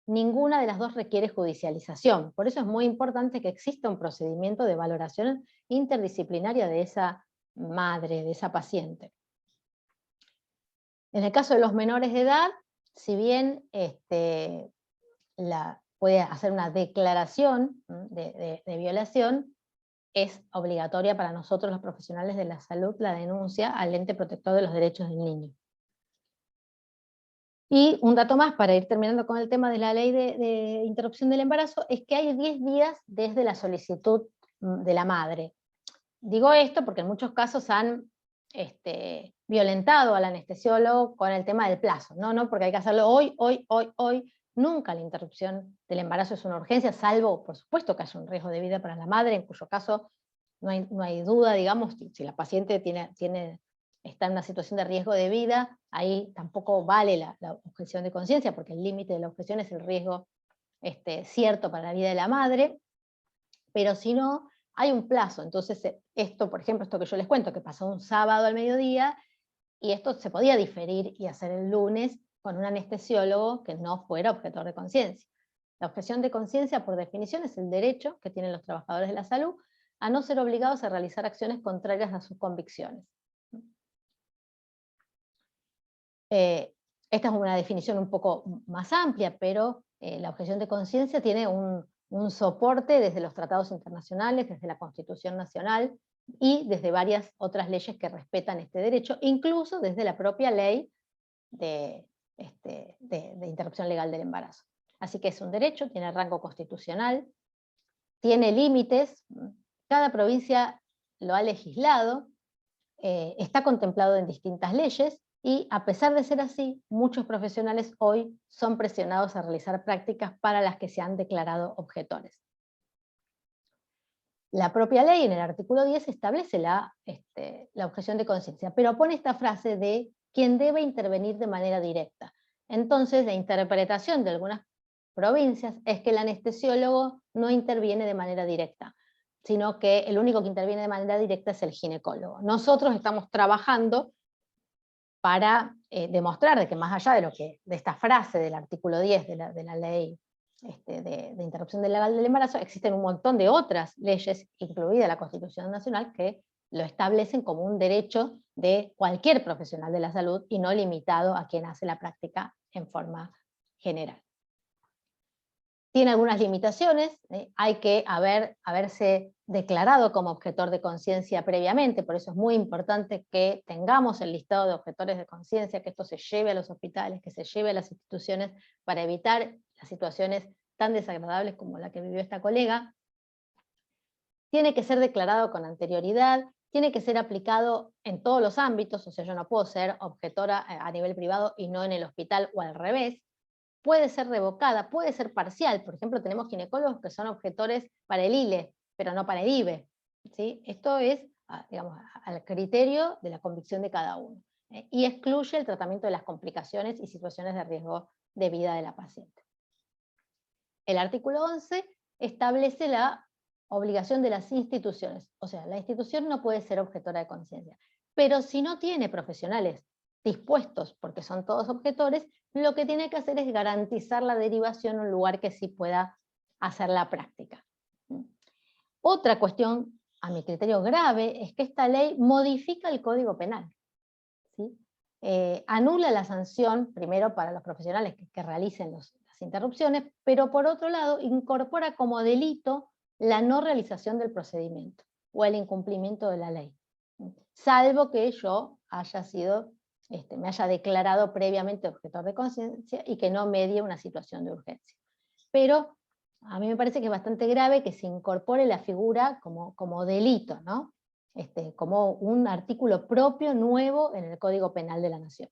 Ninguna de las dos requiere judicialización. Por eso es muy importante que exista un procedimiento de valoración interdisciplinaria de esa madre, de esa paciente. En el caso de los menores de edad, si bien puede hacer una declaración de violación, es obligatoria para nosotros los profesionales de la salud la denuncia al ente protector de los derechos del niño. Y un dato más para ir terminando con el tema de la ley de interrupción del embarazo, es que hay 10 días desde la solicitud de la madre. Digo esto porque en muchos casos han violentado al anestesiólogo con el tema del plazo, no, porque hay que hacerlo hoy. Nunca la interrupción del embarazo es una urgencia, salvo, por supuesto, que haya un riesgo de vida para la madre, en cuyo caso no hay duda, digamos, si la paciente está en una situación de riesgo de vida, ahí tampoco vale la objeción de conciencia, porque el límite de la objeción es el riesgo cierto para la vida de la madre, pero si no, hay un plazo. Entonces, esto, por ejemplo, esto que yo les cuento, que pasó un sábado al mediodía, y esto se podía diferir y hacer el lunes con un anestesiólogo que no fuera objetor de conciencia. La objeción de conciencia, por definición, es el derecho que tienen los trabajadores de la salud a no ser obligados a realizar acciones contrarias a sus convicciones. Esta es una definición un poco más amplia, pero la objeción de conciencia tiene un soporte desde los tratados internacionales, desde la Constitución Nacional y desde varias otras leyes que respetan este derecho, incluso desde la propia ley de interrupción legal del embarazo. Así que es un derecho, tiene rango constitucional, tiene límites, cada provincia lo ha legislado, está contemplado en distintas leyes, y a pesar de ser así, muchos profesionales hoy son presionados a realizar prácticas para las que se han declarado objetores. La propia ley, en el artículo 10, establece la objeción de conciencia, pero pone esta frase de quien debe intervenir de manera directa. Entonces, la interpretación de algunas provincias es que el anestesiólogo no interviene de manera directa, sino que el único que interviene de manera directa es el ginecólogo. Nosotros estamos trabajando para demostrar de que más allá de esta frase del artículo 10 de la ley de interrupción legal del embarazo, existen un montón de otras leyes, incluida la Constitución Nacional, que lo establecen como un derecho de cualquier profesional de la salud y no limitado a quien hace la práctica en forma general. Tiene algunas limitaciones, hay que haberse declarado como objetor de conciencia previamente, por eso es muy importante que tengamos el listado de objetores de conciencia, que esto se lleve a los hospitales, que se lleve a las instituciones para evitar las situaciones tan desagradables como la que vivió esta colega. Tiene que ser declarado con anterioridad, tiene que ser aplicado en todos los ámbitos, o sea, yo no puedo ser objetora a nivel privado y no en el hospital o al revés. Puede ser revocada, puede ser parcial. Por ejemplo, tenemos ginecólogos que son objetores para el ILE, pero no para el IBE. ¿Sí? Esto es, digamos, al criterio de la convicción de cada uno. Y excluye el tratamiento de las complicaciones y situaciones de riesgo de vida de la paciente. El artículo 11 establece la obligación de las instituciones. O sea, la institución no puede ser objetora de conciencia. Pero si no tiene profesionales dispuestos, porque son todos objetores, lo que tiene que hacer es garantizar la derivación a un lugar que sí pueda hacer la práctica. Otra cuestión, a mi criterio grave, es que esta ley modifica el Código Penal. ¿Sí? Anula la sanción, primero para los profesionales que realicen las interrupciones, pero por otro lado incorpora como delito la no realización del procedimiento o el incumplimiento de la ley. Salvo que yo haya sido me haya declarado previamente objetor de conciencia y que no medie una situación de urgencia. Pero a mí me parece que es bastante grave que se incorpore la figura como delito, ¿no? Como un artículo propio, nuevo, en el Código Penal de la Nación.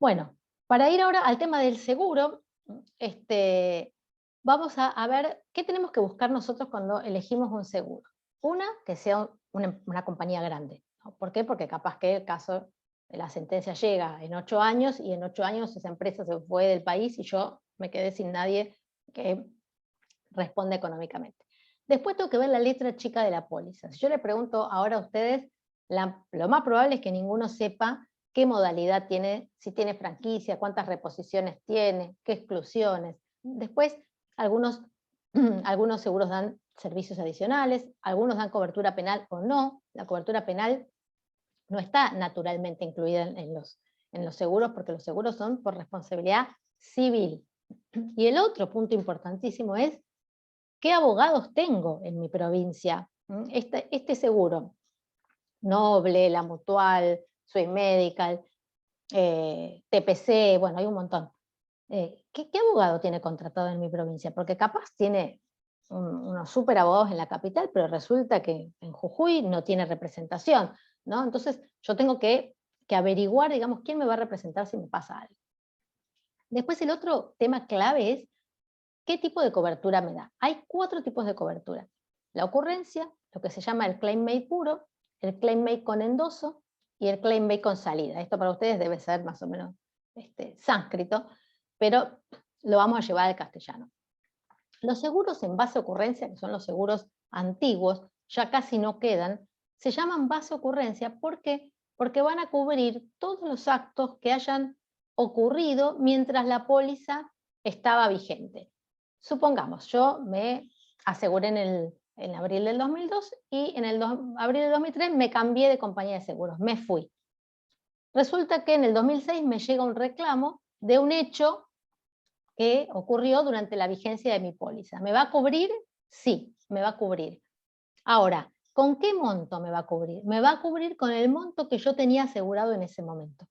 Bueno, para ir ahora al tema del seguro, vamos a ver qué tenemos que buscar nosotros cuando elegimos un seguro. Una, que sea una compañía grande. ¿No? ¿Por qué? Porque capaz que el caso de la sentencia llega en 8 años y en 8 años esa empresa se fue del país y yo me quedé sin nadie que responda económicamente. Después tengo que ver la letra chica de la póliza. Si yo le pregunto ahora a ustedes, lo más probable es que ninguno sepa qué modalidad tiene, si tiene franquicia, cuántas reposiciones tiene, qué exclusiones. Después, algunos seguros dan servicios adicionales, algunos dan cobertura penal o no. La cobertura penal no está naturalmente incluida en los seguros, porque los seguros son por responsabilidad civil. Y el otro punto importantísimo es qué abogados tengo en mi provincia. Este seguro, Noble, La Mutual, Swiss Medical, TPC, bueno, hay un montón. ¿Qué abogado tiene contratado en mi provincia? Porque capaz tiene unos súper abogados en la capital, pero resulta que en Jujuy no tiene representación, ¿no? Entonces yo tengo que averiguar, digamos, quién me va a representar si me pasa algo. Después el otro tema clave es qué tipo de cobertura me da. Hay 4 tipos de cobertura. La ocurrencia, lo que se llama el claim made puro, el claim made con endoso y el claim made con salida. Esto para ustedes debe ser más o menos sánscrito, pero lo vamos a llevar al castellano. Los seguros en base a ocurrencia, que son los seguros antiguos, ya casi no quedan, se llaman base ocurrencia. ¿Por qué? Porque van a cubrir todos los actos que hayan ocurrido mientras la póliza estaba vigente. Supongamos, yo me aseguré en abril del 2002 y en abril del 2003 me cambié de compañía de seguros, me fui. Resulta que en el 2006 me llega un reclamo de un hecho que ocurrió durante la vigencia de mi póliza. ¿Me va a cubrir? Sí, me va a cubrir. Ahora, ¿con qué monto me va a cubrir? Me va a cubrir con el monto que yo tenía asegurado en ese momento.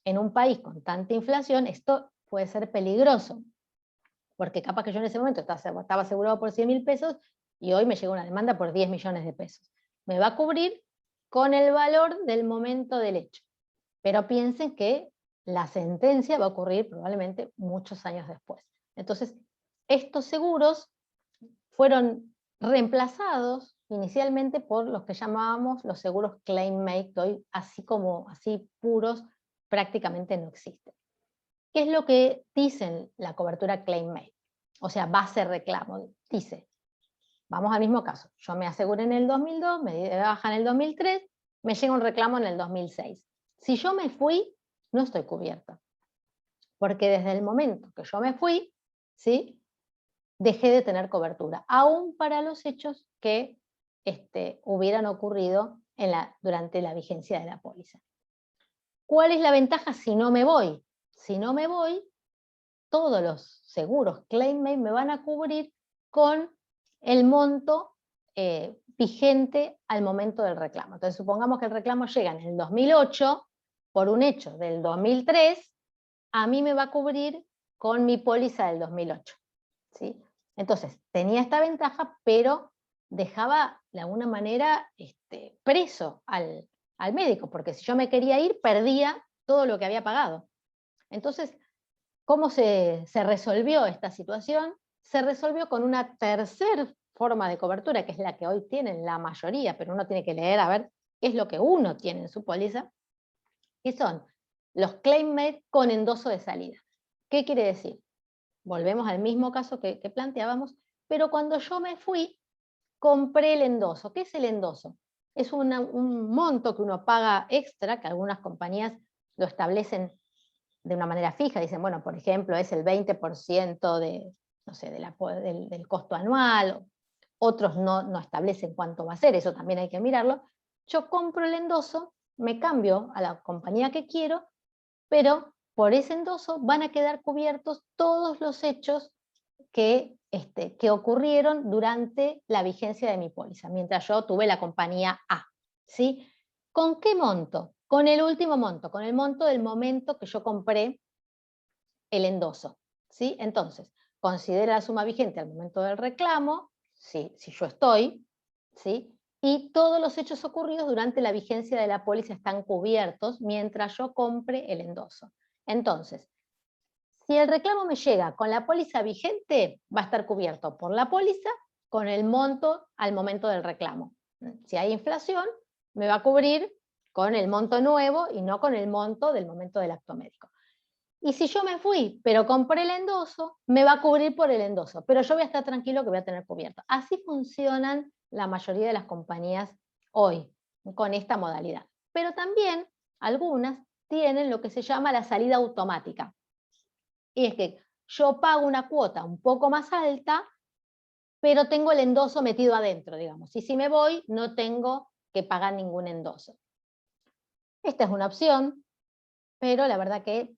En un país con tanta inflación, esto puede ser peligroso, porque capaz que yo en ese momento estaba asegurado por 100.000 pesos y hoy me llega una demanda por 10 millones de pesos. Me va a cubrir con el valor del momento del hecho. Pero piensen que la sentencia va a ocurrir probablemente muchos años después. Entonces, estos seguros fueron reemplazados inicialmente por los que llamábamos los seguros claim-made, que hoy así puros prácticamente no existen. ¿Qué es lo que dicen la cobertura claim-made? O sea, base reclamo. Dice, vamos al mismo caso, yo me aseguré en el 2002, me di de baja en el 2003, me llega un reclamo en el 2006. Si yo me fui, no estoy cubierta. Porque desde el momento que yo me fui, ¿sí?, dejé de tener cobertura, aún para los hechos que hubieran ocurrido durante la vigencia de la póliza. ¿Cuál es la ventaja si no me voy? Si no me voy, todos los seguros claim-made me van a cubrir con el monto vigente al momento del reclamo. Entonces, supongamos que el reclamo llega en el 2008 por un hecho del 2003, a mí me va a cubrir con mi póliza del 2008. ¿Sí? Entonces, tenía esta ventaja, pero dejaba de alguna manera preso al médico, porque si yo me quería ir, perdía todo lo que había pagado. Entonces, ¿cómo se resolvió esta situación? Se resolvió con una tercera forma de cobertura, que es la que hoy tienen la mayoría, pero uno tiene que leer a ver qué es lo que uno tiene en su póliza, que son los claim-made con endoso de salida. ¿Qué quiere decir? Volvemos al mismo caso que planteábamos, pero cuando yo me fui, compré el endoso. ¿Qué es el endoso? Es un monto que uno paga extra, que algunas compañías lo establecen de una manera fija, dicen, bueno, por ejemplo, es el 20% del costo anual, otros no establecen cuánto va a ser, eso también hay que mirarlo. Yo compro el endoso, me cambio a la compañía que quiero, pero por ese endoso van a quedar cubiertos todos los hechos que ocurrieron durante la vigencia de mi póliza, mientras yo tuve la compañía A. ¿Sí? ¿Con qué monto? Con el último monto, con el monto del momento que yo compré el endoso. ¿Sí? Entonces, considera la suma vigente al momento del reclamo, si yo estoy, ¿sí?, y todos los hechos ocurridos durante la vigencia de la póliza están cubiertos mientras yo compre el endoso. Entonces, si el reclamo me llega con la póliza vigente, va a estar cubierto por la póliza con el monto al momento del reclamo. Si hay inflación, me va a cubrir con el monto nuevo y no con el monto del momento del acto médico. Y si yo me fui, pero compré el endoso, me va a cubrir por el endoso, pero yo voy a estar tranquilo que voy a tener cubierto. Así funcionan la mayoría de las compañías hoy, con esta modalidad. Pero también algunas tienen lo que se llama la salida automática. Y es que yo pago una cuota un poco más alta, pero tengo el endoso metido adentro, digamos. Y si me voy, no tengo que pagar ningún endoso. Esta es una opción, pero la verdad que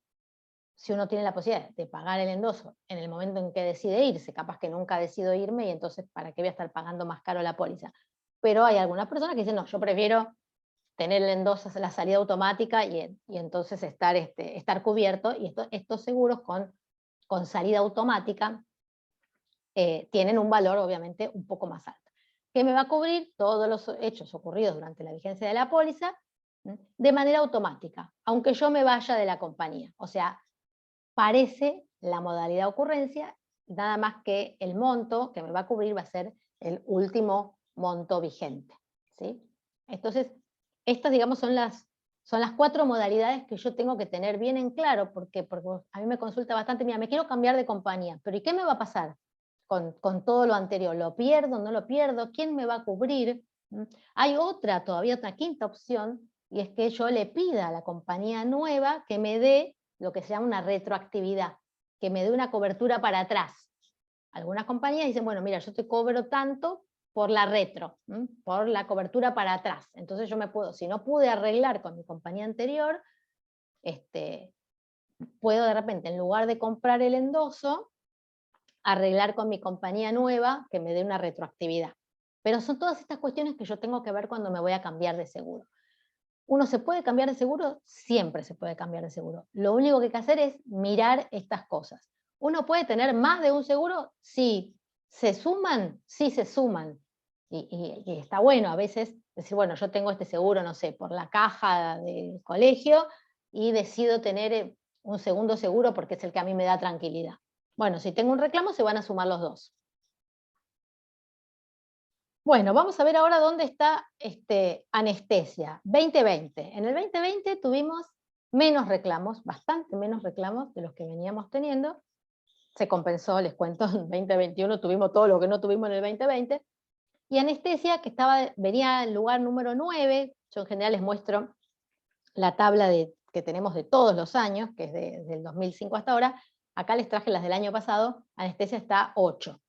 si uno tiene la posibilidad de pagar el endoso en el momento en que decide irse, capaz que nunca decido irme y entonces ¿para qué voy a estar pagando más caro la póliza? Pero hay algunas personas que dicen, no, yo prefiero tener el endoso, la salida automática y entonces estar cubierto, y estos seguros con salida automática tienen un valor obviamente un poco más alto, que me va a cubrir todos los hechos ocurridos durante la vigencia de la póliza de manera automática, aunque yo me vaya de la compañía. O sea, parece la modalidad de ocurrencia, nada más que el monto que me va a cubrir va a ser el último monto vigente. ¿Sí? Entonces, estas, digamos, son las 4 modalidades que yo tengo que tener bien en claro, porque a mí me consulta bastante, mira, me quiero cambiar de compañía, pero ¿y qué me va a pasar con todo lo anterior? ¿Lo pierdo, no lo pierdo? ¿Quién me va a cubrir? Hay todavía otra quinta opción, y es que yo le pida a la compañía nueva que me dé lo que se llama una retroactividad, que me dé una cobertura para atrás. Algunas compañías dicen, bueno, mira, yo te cobro tanto por la retro, por la cobertura para atrás. Entonces yo si no pude arreglar con mi compañía anterior, puedo de repente, en lugar de comprar el endoso, arreglar con mi compañía nueva que me dé una retroactividad. Pero son todas estas cuestiones que yo tengo que ver cuando me voy a cambiar de seguro. ¿Uno se puede cambiar de seguro? Siempre se puede cambiar de seguro. Lo único que hay que hacer es mirar estas cosas. ¿Uno puede tener más de un seguro? Sí. ¿Se suman? Sí se suman. Y está bueno a veces decir, bueno, yo tengo este seguro, no sé, por la caja del colegio y decido tener un segundo seguro porque es el que a mí me da tranquilidad. Bueno, si tengo un reclamo se van a sumar los dos. Bueno, vamos a ver ahora dónde está anestesia. 2020. En el 2020 tuvimos menos reclamos, bastante menos reclamos de los que veníamos teniendo. Se compensó, les cuento, en 2021 tuvimos todo lo que no tuvimos en el 2020. Y anestesia, que venía en lugar número 9. Yo en general les muestro la tabla que tenemos de todos los años, que es desde el 2005 hasta ahora. Acá les traje las del año pasado. Anestesia está 8.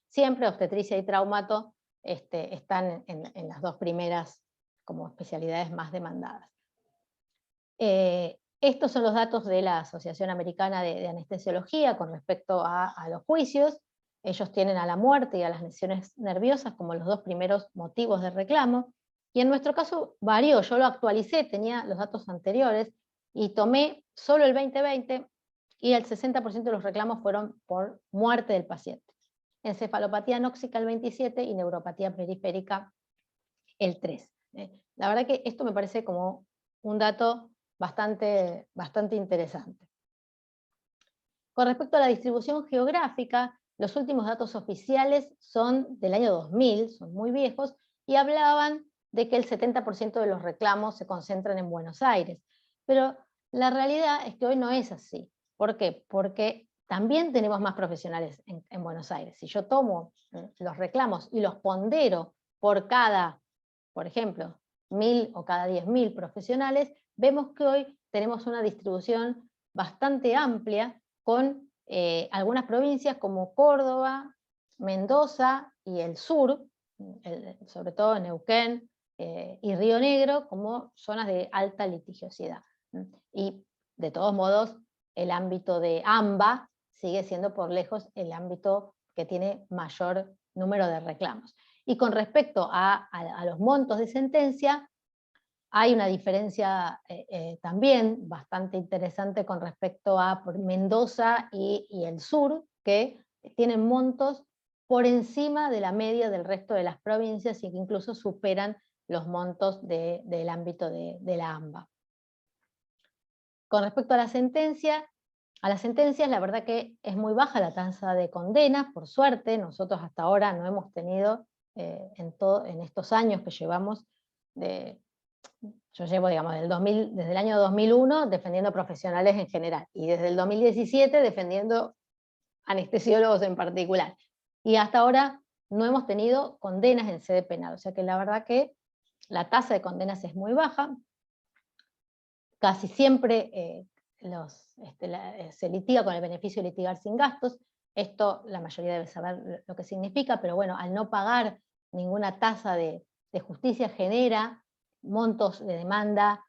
Siempre obstetricia y traumato están en las dos primeras como especialidades más demandadas. Estos son los datos de la Asociación Americana de Anestesiología con respecto a los juicios. Ellos tienen a la muerte y a las lesiones nerviosas como los dos primeros motivos de reclamo. Y en nuestro caso varió, yo lo actualicé, tenía los datos anteriores y tomé solo el 2020 y el 60% de los reclamos fueron por muerte del paciente. Encefalopatía anóxica el 27 y neuropatía periférica el 3. La verdad que esto me parece como un dato bastante interesante. Con respecto a la distribución geográfica, los últimos datos oficiales son del año 2000, son muy viejos, y hablaban de que el 70% de los reclamos se concentran en Buenos Aires. Pero la realidad es que hoy no es así. ¿Por qué? Porque también tenemos más profesionales en Buenos Aires. Si yo tomo los reclamos y los pondero por cada, por ejemplo, 1000 o cada 10.000 profesionales, vemos que hoy tenemos una distribución bastante amplia con algunas provincias como Córdoba, Mendoza y el sur, sobre todo Neuquén y Río Negro, como zonas de alta litigiosidad. Y de todos modos, el ámbito de AMBA sigue siendo por lejos el ámbito que tiene mayor número de reclamos. Y con respecto a los montos de sentencia, hay una diferencia también bastante interesante con respecto a Mendoza y el sur, que tienen montos por encima de la media del resto de las provincias y que incluso superan los montos del ámbito de la AMBA. Con respecto a las sentencias, la verdad que es muy baja la tasa de condenas, por suerte. Nosotros hasta ahora no hemos tenido, en estos años que llevamos, yo llevo, digamos, desde el año 2001 defendiendo profesionales en general, y desde el 2017 defendiendo anestesiólogos en particular. Y hasta ahora no hemos tenido condenas en sede penal, o sea que la verdad que la tasa de condenas es muy baja. Casi siempre se litiga con el beneficio de litigar sin gastos. Esto la mayoría debe saber lo que significa, pero bueno, al no pagar ninguna tasa de justicia genera montos de demanda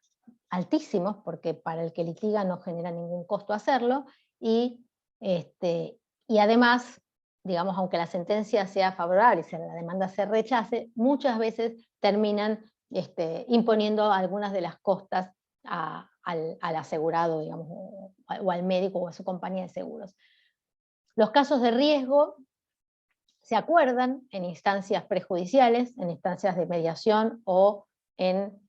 altísimos, porque para el que litiga no genera ningún costo hacerlo, y además, digamos, aunque la sentencia sea favorable y la demanda se rechace, muchas veces terminan imponiendo algunas de las costas al asegurado, digamos, o al médico o a su compañía de seguros. Los casos de riesgo se acuerdan en instancias prejudiciales, en instancias de mediación o en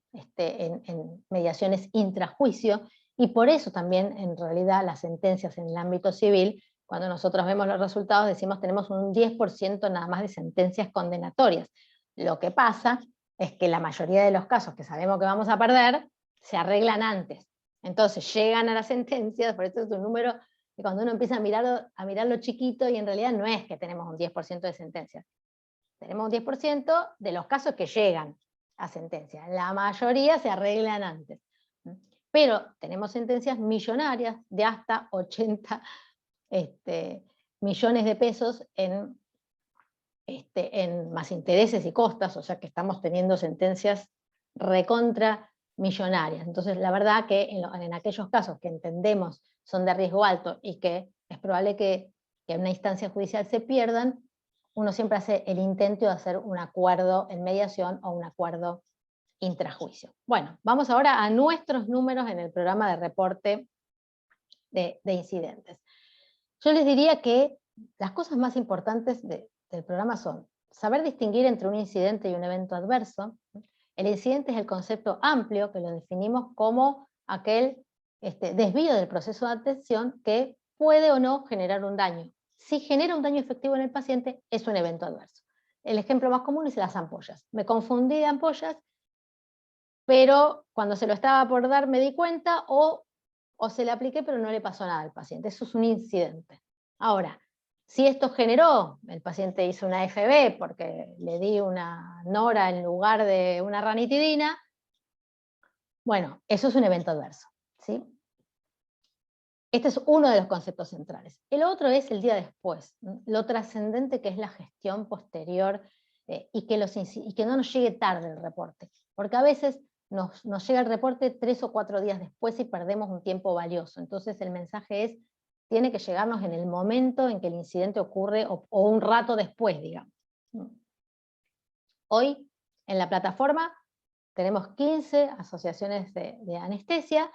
mediaciones intrajuicio, y por eso también en realidad las sentencias en el ámbito civil, cuando nosotros vemos los resultados decimos tenemos un 10% nada más de sentencias condenatorias. Lo que pasa es que la mayoría de los casos que sabemos que vamos a perder se arreglan antes. Entonces llegan a las sentencias, por eso es un número que cuando uno empieza a mirarlo chiquito, y en realidad no es que tenemos un 10% de sentencias. Tenemos un 10% de los casos que llegan a sentencia. La mayoría se arreglan antes. Pero tenemos sentencias millonarias de hasta 80 millones de pesos en más intereses y costas, o sea que estamos teniendo sentencias recontra millonarias. Entonces, la verdad que en aquellos casos que entendemos son de riesgo alto y que es probable que en una instancia judicial se pierdan, uno siempre hace el intento de hacer un acuerdo en mediación o un acuerdo intrajuicio. Bueno, vamos ahora a nuestros números en el programa de reporte de incidentes. Yo les diría que las cosas más importantes del programa son saber distinguir entre un incidente y un evento adverso. El incidente es el concepto amplio que lo definimos como aquel desvío del proceso de atención que puede o no generar un daño. Si genera un daño efectivo en el paciente, es un evento adverso. El ejemplo más común es las ampollas. Me confundí de ampollas, pero cuando se lo estaba por dar me di cuenta, o se le apliqué pero no le pasó nada al paciente. Eso es un incidente. Ahora, si esto generó, el paciente hizo una FB porque le di una nora en lugar de una ranitidina, bueno, eso es un evento adverso, ¿sí? Este es uno de los conceptos centrales. El otro es el día después, lo trascendente que es la gestión posterior y que no nos llegue tarde el reporte, porque a veces nos llega el reporte 3 o 4 días después y perdemos un tiempo valioso. Entonces el mensaje es, tiene que llegarnos en el momento en que el incidente ocurre o un rato después, digamos. Hoy en la plataforma tenemos 15 asociaciones de anestesia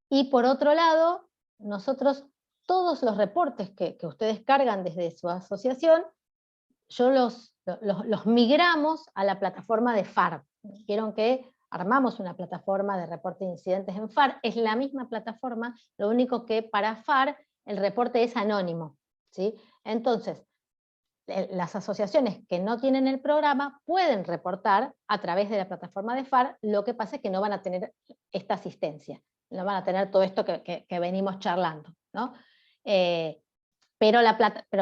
y por otro lado, nosotros todos los reportes que ustedes cargan desde su asociación, yo los migramos a la plataforma de FAR. Vieron que armamos una plataforma de reporte de incidentes en FAR, es la misma plataforma, lo único que para FAR el reporte es anónimo, ¿sí? Entonces, las asociaciones que no tienen el programa pueden reportar a través de la plataforma de FAR, lo que pasa es que no van a tener esta asistencia, no van a tener todo esto que venimos charlando, ¿no? Pero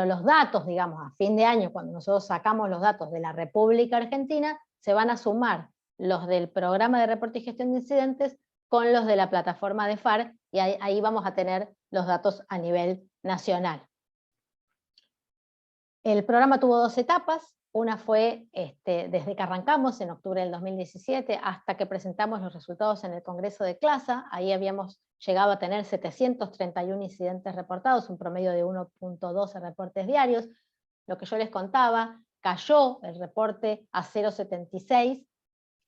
los datos, digamos, a fin de año, cuando nosotros sacamos los datos de la República Argentina, se van a sumar los del programa de reporte y gestión de incidentes con los de la plataforma de FAR, y ahí vamos a tener los datos a nivel nacional. El programa tuvo 2 etapas, una fue desde que arrancamos en octubre del 2017 hasta que presentamos los resultados en el Congreso de CLASA. Ahí habíamos llegado a tener 731 incidentes reportados, un promedio de 1.12 reportes diarios. Lo que yo les contaba, cayó el reporte a 0.76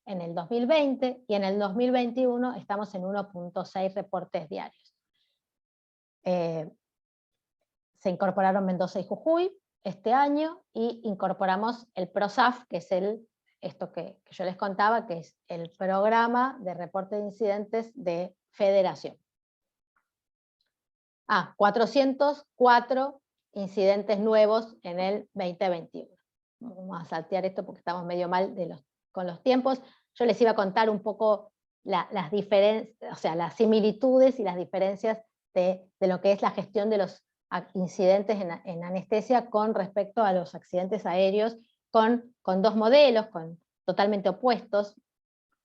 en el 2020 y en el 2021 estamos en 1.6 reportes diarios. Se incorporaron Mendoza y Jujuy este año, y incorporamos el PROSAF, que es esto que yo les contaba, que es el programa de reporte de incidentes de Federación. 404 incidentes nuevos en el 2021. Vamos a saltear esto porque estamos medio mal con los tiempos. Yo les iba a contar un poco las diferencias, o sea, las similitudes y las diferencias de lo que es la gestión de los incidentes en anestesia con respecto a los accidentes aéreos, con 2 modelos totalmente opuestos.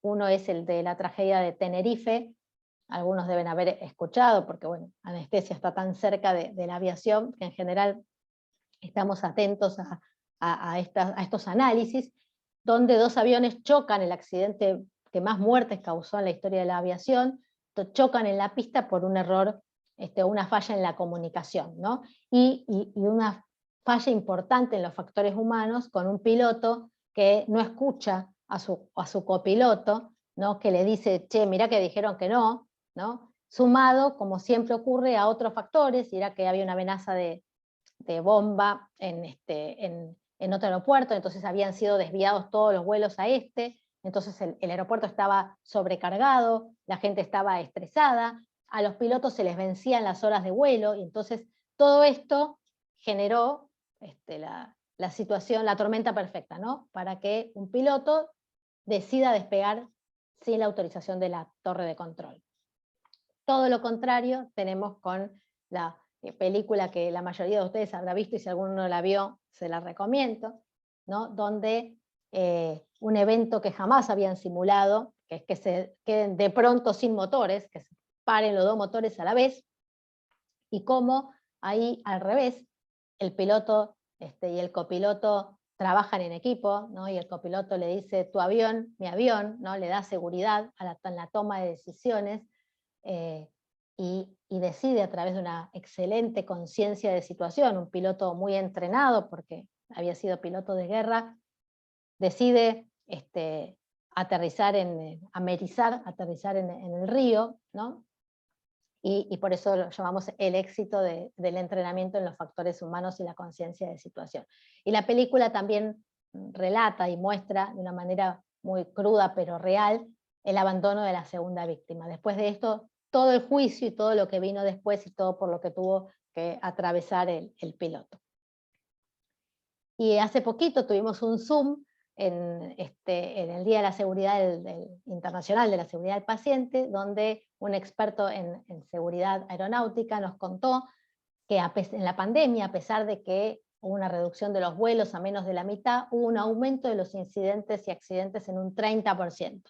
Uno es el de la tragedia de Tenerife, algunos deben haber escuchado, porque bueno, anestesia está tan cerca de la aviación, que en general estamos atentos a estos análisis, donde 2 aviones chocan, el accidente que más muertes causó en la historia de la aviación, chocan en la pista por un error, una falla en la comunicación, ¿no? Y una falla importante en los factores humanos, con un piloto que no escucha a su copiloto, ¿no? Que le dice, che, mirá que dijeron que no, ¿no? Sumado, como siempre ocurre, a otros factores, y era que había una amenaza de bomba en otro aeropuerto, entonces habían sido desviados todos los vuelos a entonces el aeropuerto estaba sobrecargado, la gente estaba estresada, a los pilotos se les vencían las horas de vuelo, y entonces todo esto generó la situación, la tormenta perfecta, ¿no? Para que un piloto decida despegar sin la autorización de la torre de control. Todo lo contrario tenemos con la película que la mayoría de ustedes habrá visto, y si alguno no la vio, se la recomiendo, ¿no? Donde un evento que jamás habían simulado, que es que se queden de pronto sin motores, que se paren los 2 motores a la vez, y cómo ahí al revés, el piloto y el copiloto trabajan en equipo, ¿no? Y el copiloto le dice, tu avión, mi avión, ¿no? Le da seguridad en la toma de decisiones, y decide a través de una excelente conciencia de situación, un piloto muy entrenado porque había sido piloto de guerra, decide aterrizar amerizar, aterrizar en el río, ¿no? Y por eso lo llamamos el éxito del entrenamiento en los factores humanos y la conciencia de situación. Y la película también relata y muestra de una manera muy cruda pero real el abandono de la segunda víctima. Después de esto, todo el juicio y todo lo que vino después y todo por lo que tuvo que atravesar el piloto. Y hace poquito tuvimos un Zoom en el Día de la Seguridad Internacional de la Seguridad del Paciente, donde un experto en seguridad aeronáutica nos contó que en la pandemia, a pesar de que hubo una reducción de los vuelos a menos de la mitad, hubo un aumento de los incidentes y accidentes en un 30%.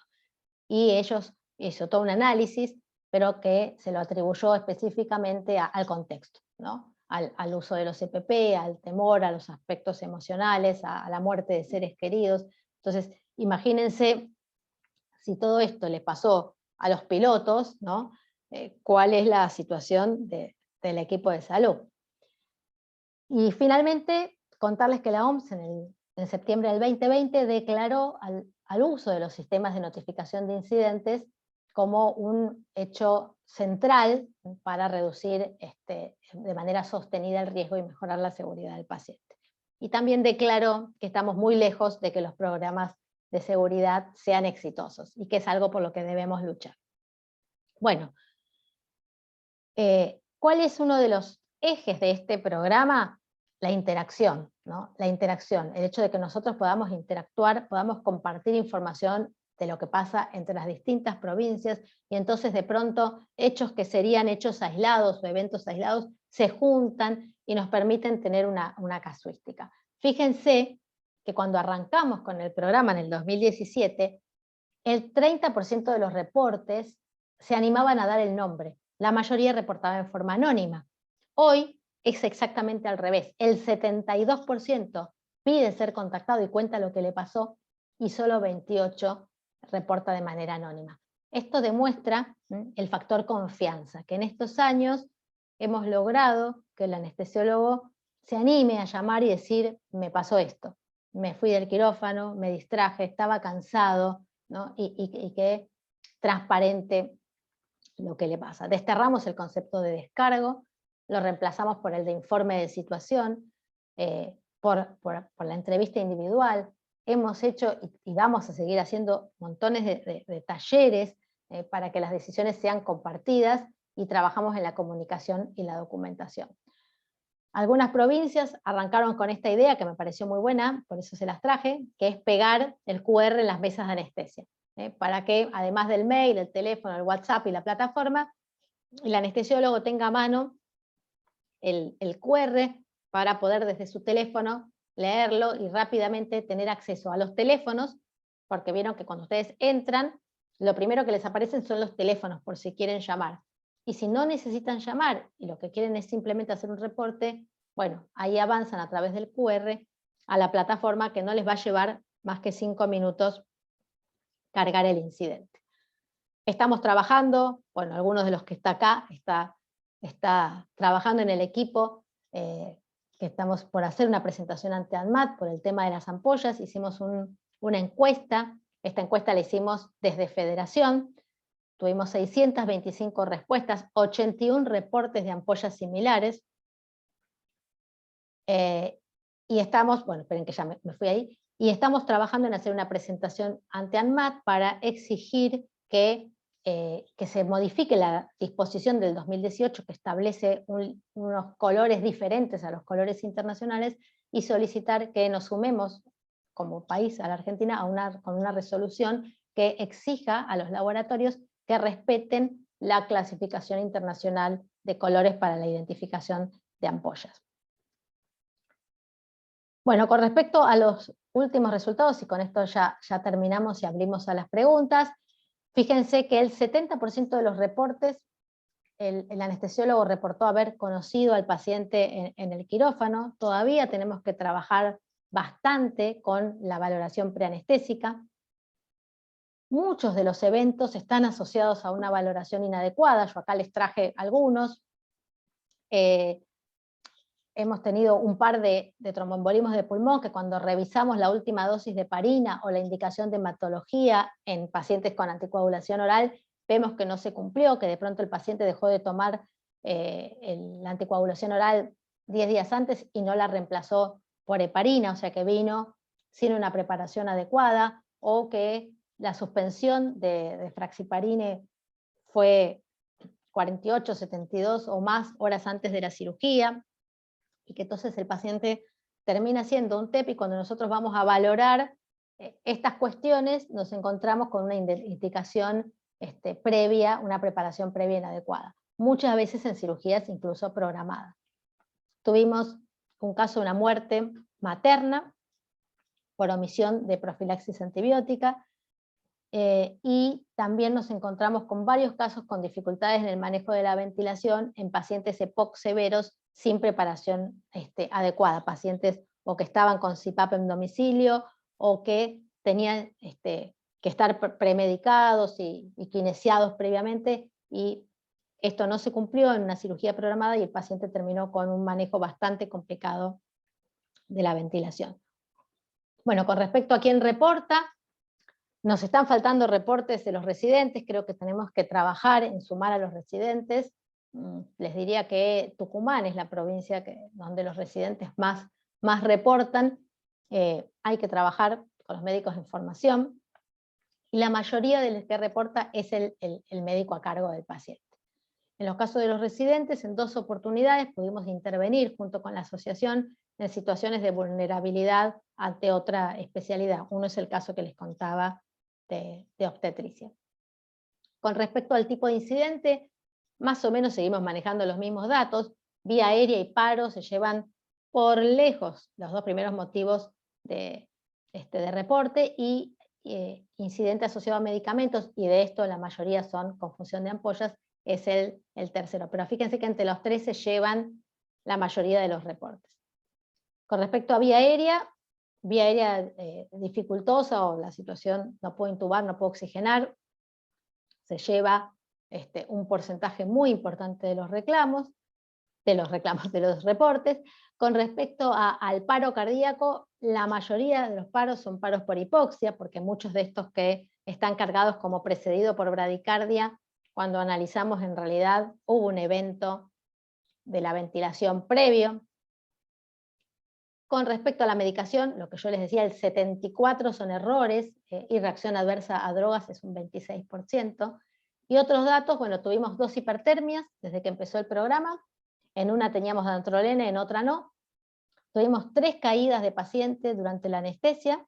Y ellos hizo todo un análisis, pero que se lo atribuyó específicamente al contexto, ¿no? Al uso de los EPP, al temor, a los aspectos emocionales, a la muerte de seres queridos. Entonces, imagínense si todo esto le pasó a los pilotos, ¿no? ¿Cuál es la situación del equipo de salud? Y finalmente, contarles que la OMS en septiembre del 2020 declaró al uso de los sistemas de notificación de incidentes como un hecho central para reducir de manera sostenida el riesgo y mejorar la seguridad del paciente. Y también declaró que estamos muy lejos de que los programas de seguridad sean exitosos y que es algo por lo que debemos luchar. Bueno, ¿cuál es uno de los ejes de este programa? La interacción, ¿no? La interacción, el hecho de que nosotros podamos interactuar, podamos compartir información de lo que pasa entre las distintas provincias, y entonces de pronto hechos que serían hechos aislados o eventos aislados se juntan y nos permiten tener una casuística. Fíjense que cuando arrancamos con el programa en el 2017, el 30% de los reportes se animaban a dar el nombre, la mayoría reportaba en forma anónima. Hoy es exactamente al revés, el 72% pide ser contactado y cuenta lo que le pasó, y solo 28% reporta de manera anónima. Esto demuestra el factor confianza, que en estos años hemos logrado que el anestesiólogo se anime a llamar y decir, me pasó esto, me fui del quirófano, me distraje, estaba cansado, ¿no? y que transparente lo que le pasa. Desterramos el concepto de descargo, lo reemplazamos por el de informe de situación, por la entrevista individual. Hemos hecho y vamos a seguir haciendo montones de talleres para que las decisiones sean compartidas, y trabajamos en la comunicación y la documentación. Algunas provincias arrancaron con esta idea que me pareció muy buena, por eso se las traje, que es pegar el QR en las mesas de anestesia, para que además del mail, el teléfono, el WhatsApp y la plataforma, el anestesiólogo tenga a mano el QR para poder desde su teléfono leerlo y rápidamente tener acceso a los teléfonos, porque vieron que cuando ustedes entran, lo primero que les aparecen son los teléfonos por si quieren llamar. Y si no necesitan llamar y lo que quieren es simplemente hacer un reporte, bueno, ahí avanzan a través del QR a la plataforma, que no les va a llevar más que 5 minutos cargar el incidente. Estamos trabajando, bueno, algunos de los que está acá está trabajando en el equipo, que estamos por hacer una presentación ante ANMAT por el tema de las ampollas. Hicimos una encuesta, esta encuesta la hicimos desde Federación, tuvimos 625 respuestas, 81 reportes de ampollas similares, y estamos, bueno, esperen que ya me fui ahí, y estamos trabajando en hacer una presentación ante ANMAT para exigir que se modifique la disposición del 2018 que establece unos colores diferentes a los colores internacionales, y solicitar que nos sumemos como país a la Argentina con una resolución que exija a los laboratorios que respeten la clasificación internacional de colores para la identificación de ampollas. Bueno, con respecto a los últimos resultados, y con esto ya terminamos y abrimos a las preguntas, fíjense que el 70% de los reportes, el anestesiólogo reportó haber conocido al paciente en el quirófano. Todavía tenemos que trabajar bastante con la valoración preanestésica. Muchos de los eventos están asociados a una valoración inadecuada, yo acá les traje algunos. hemos tenido un par de tromboembolismos de pulmón que cuando revisamos la última dosis de heparina o la indicación de hematología en pacientes con anticoagulación oral, vemos que no se cumplió, que de pronto el paciente dejó de tomar la anticoagulación oral 10 días antes y no la reemplazó por heparina, o sea que vino sin una preparación adecuada, o que la suspensión de Fraxiparine fue 48, 72 o más horas antes de la cirugía, y que entonces el paciente termina siendo un TEP, y cuando nosotros vamos a valorar estas cuestiones, nos encontramos con una indicación previa, una preparación previa inadecuada, muchas veces en cirugías incluso programadas. Tuvimos un caso de una muerte materna por omisión de profilaxis antibiótica, y también nos encontramos con varios casos con dificultades en el manejo de la ventilación en pacientes EPOC severos sin preparación adecuada, pacientes o que estaban con CPAP en domicilio o que tenían que estar premedicados y kinesiados previamente, y esto no se cumplió en una cirugía programada y el paciente terminó con un manejo bastante complicado de la ventilación. Bueno, con respecto a quién reporta, nos están faltando reportes de los residentes, creo que tenemos que trabajar en sumar a los residentes. Les diría que Tucumán es la provincia donde los residentes más reportan. Hay que trabajar con los médicos en formación, y la mayoría de los que reporta es el médico a cargo del paciente. En los casos de los residentes, en 2 oportunidades pudimos intervenir junto con la asociación en situaciones de vulnerabilidad ante otra especialidad. Uno es el caso que les contaba de obstetricia. Con respecto al tipo de incidente, más o menos seguimos manejando los mismos datos. Vía aérea y paro se llevan por lejos los 2 primeros motivos de reporte, y incidente asociado a medicamentos, y de esto la mayoría son confusión de ampollas, es el tercero. Pero fíjense que entre los 3 se llevan la mayoría de los reportes. Con respecto a vía aérea dificultosa, o la situación no puedo intubar, no puedo oxigenar, se lleva un porcentaje muy importante de los reportes. Con respecto al paro cardíaco, la mayoría de los paros son paros por hipoxia, porque muchos de estos que están cargados como precedido por bradicardia, cuando analizamos en realidad hubo un evento de la ventilación previo. Con respecto a la medicación, lo que yo les decía, el 74% son errores, y reacción adversa a drogas es un 26%. Y otros datos, bueno, tuvimos 2 hipertermias desde que empezó el programa, en una teníamos dantrolene, en otra no. Tuvimos 3 caídas de pacientes durante la anestesia,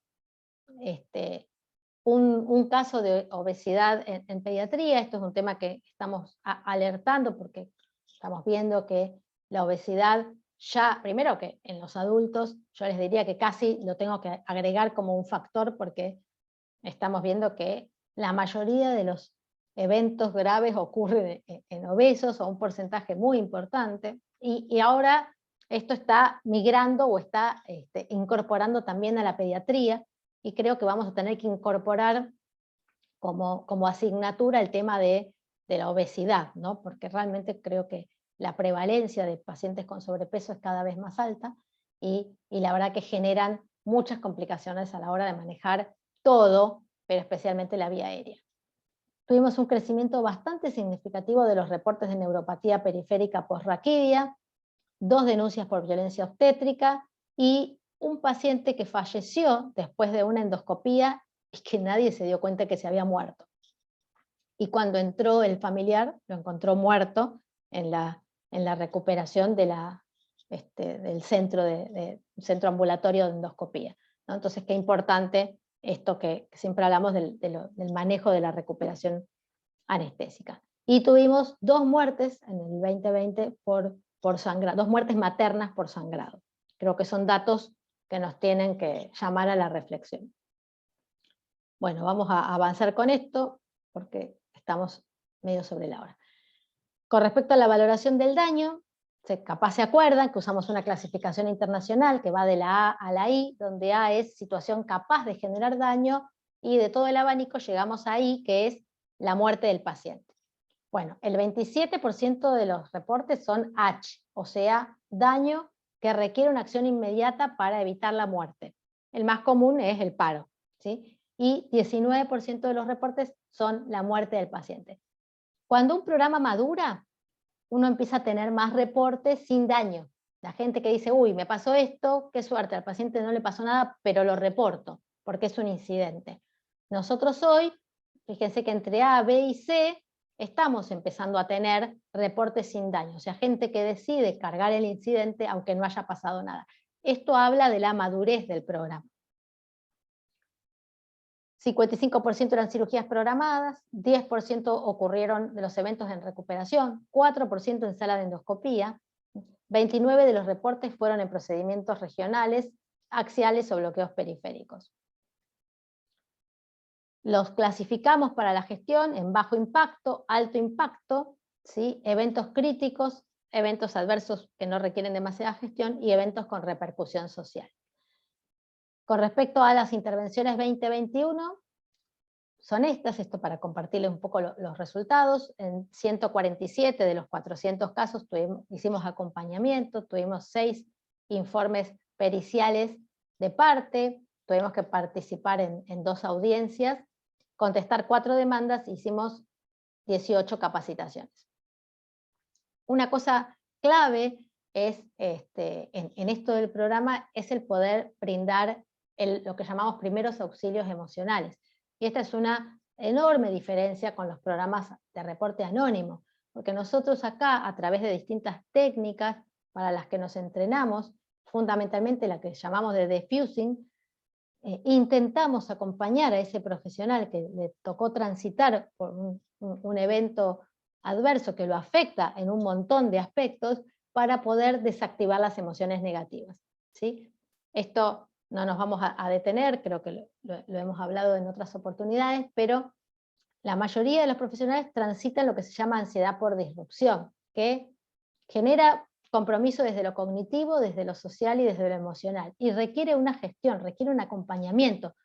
un caso de obesidad en pediatría. Esto es un tema que estamos alertando porque estamos viendo que la obesidad ya, primero que en los adultos, yo les diría que casi lo tengo que agregar como un factor, porque estamos viendo que la mayoría de los eventos graves ocurren en obesos, o un porcentaje muy importante, y ahora esto está migrando o está incorporando también a la pediatría, y creo que vamos a tener que incorporar como asignatura el tema de la obesidad, ¿no? Porque realmente creo que la prevalencia de pacientes con sobrepeso es cada vez más alta, y la verdad que generan muchas complicaciones a la hora de manejar todo, pero especialmente la vía aérea. Tuvimos un crecimiento bastante significativo de los reportes de neuropatía periférica posraquidia, 2 denuncias por violencia obstétrica, y un paciente que falleció después de una endoscopía y que nadie se dio cuenta que se había muerto. Y cuando entró el familiar, lo encontró muerto en la recuperación del centro ambulatorio de endoscopía, ¿no? Entonces, qué importante esto que siempre hablamos del manejo de la recuperación anestésica. Y tuvimos 2 muertes en el 2020 por sangrado, 2 muertes maternas por sangrado. Creo que son datos que nos tienen que llamar a la reflexión. Bueno, vamos a avanzar con esto porque estamos medio sobre la hora. Con respecto a la valoración del daño, capaz se acuerdan que usamos una clasificación internacional que va de la A a la I, donde A es situación capaz de generar daño, y de todo el abanico llegamos a I, que es la muerte del paciente. Bueno, el 27% de los reportes son H, o sea, daño que requiere una acción inmediata para evitar la muerte. El más común es el paro, ¿sí? Y 19% de los reportes son la muerte del paciente. Cuando un programa madura, uno empieza a tener más reportes sin daño. La gente que dice, uy, me pasó esto, qué suerte, al paciente no le pasó nada, pero lo reporto, porque es un incidente. Nosotros hoy, fíjense que entre A, B y C, estamos empezando a tener reportes sin daño, o sea, gente que decide cargar el incidente aunque no haya pasado nada. Esto habla de la madurez del programa. 55% eran cirugías programadas, 10% ocurrieron de los eventos en recuperación, 4% en sala de endoscopía, 29 de los reportes fueron en procedimientos regionales, axiales o bloqueos periféricos. Los clasificamos para la gestión en bajo impacto, alto impacto, ¿sí? Eventos críticos, eventos adversos que no requieren demasiada gestión y eventos con repercusión social. Con respecto a las intervenciones 2021, son estas, esto para compartirles un poco los resultados. En 147 de los 400 casos hicimos acompañamiento, tuvimos 6 informes periciales de parte, tuvimos que participar en 2 audiencias, contestar 4 demandas, hicimos 18 capacitaciones. Una cosa clave es, en esto del programa es el poder brindar lo que llamamos primeros auxilios emocionales. Y esta es una enorme diferencia con los programas de reporte anónimo, porque nosotros acá, a través de distintas técnicas para las que nos entrenamos, fundamentalmente la que llamamos de diffusing, intentamos acompañar a ese profesional que le tocó transitar por un evento adverso que lo afecta en un montón de aspectos para poder desactivar las emociones negativas, ¿sí? Esto no nos vamos a detener, creo que lo hemos hablado en otras oportunidades, pero la mayoría de los profesionales transitan lo que se llama ansiedad por disrupción, que genera compromiso desde lo cognitivo, desde lo social y desde lo emocional, y requiere una gestión, requiere un acompañamiento.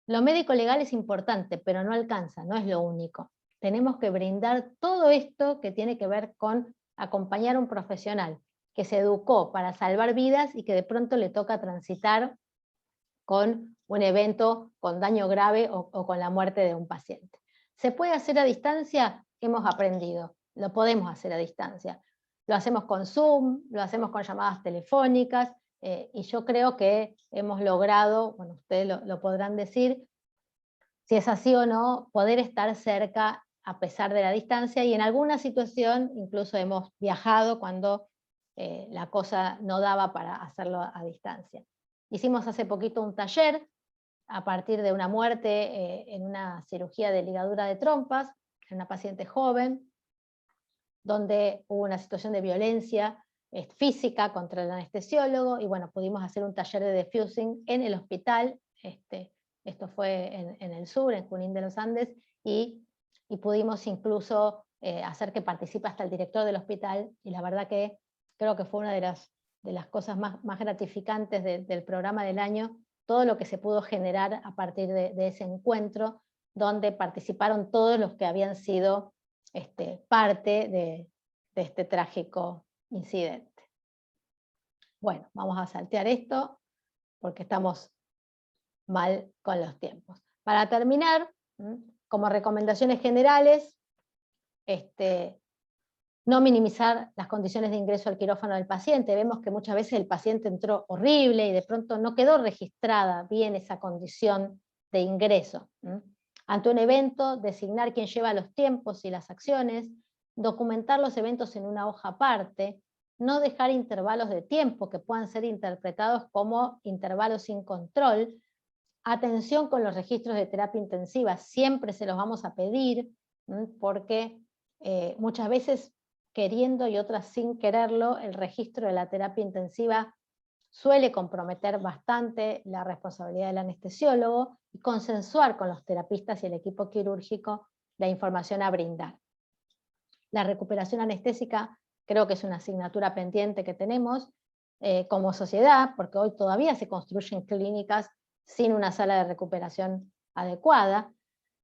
Lo médico-legal es importante, pero no alcanza, no es lo único. Tenemos que brindar todo esto que tiene que ver con acompañar a un profesional que se educó para salvar vidas y que de pronto le toca transitar con un evento con daño grave o con la muerte de un paciente. ¿Se puede hacer a distancia? Hemos aprendido, lo podemos hacer a distancia. Lo hacemos con Zoom, lo hacemos con llamadas telefónicas, y yo creo que hemos logrado, bueno, ustedes lo podrán decir, si es así o no, poder estar cerca a pesar de la distancia, y en alguna situación incluso hemos viajado cuando la cosa no daba para hacerlo a distancia. Hicimos hace poquito un taller a partir de una muerte en una cirugía de ligadura de trompas, en una paciente joven, donde hubo una situación de violencia física contra el anestesiólogo, y bueno, pudimos hacer un taller de diffusing en el hospital, esto fue en el sur, en Junín de los Andes, y pudimos incluso hacer que participe hasta el director del hospital, y la verdad que creo que fue una de las cosas más gratificantes del programa del año, todo lo que se pudo generar a partir de ese encuentro, donde participaron todos los que habían sido parte de este trágico incidente. Bueno, vamos a saltear esto porque estamos mal con los tiempos. Para terminar, como recomendaciones generales, no minimizar las condiciones de ingreso al quirófano del paciente. Vemos que muchas veces el paciente entró horrible y de pronto no quedó registrada bien esa condición de ingreso. Ante un evento, designar quién lleva los tiempos y las acciones, documentar los eventos en una hoja aparte, no dejar intervalos de tiempo que puedan ser interpretados como intervalos sin control, atención con los registros de terapia intensiva, siempre se los vamos a pedir, porque muchas veces queriendo y otras sin quererlo, el registro de la terapia intensiva suele comprometer bastante la responsabilidad del anestesiólogo y consensuar con los terapistas y el equipo quirúrgico la información a brindar. La recuperación anestésica creo que es una asignatura pendiente que tenemos como sociedad, porque hoy todavía se construyen clínicas sin una sala de recuperación adecuada.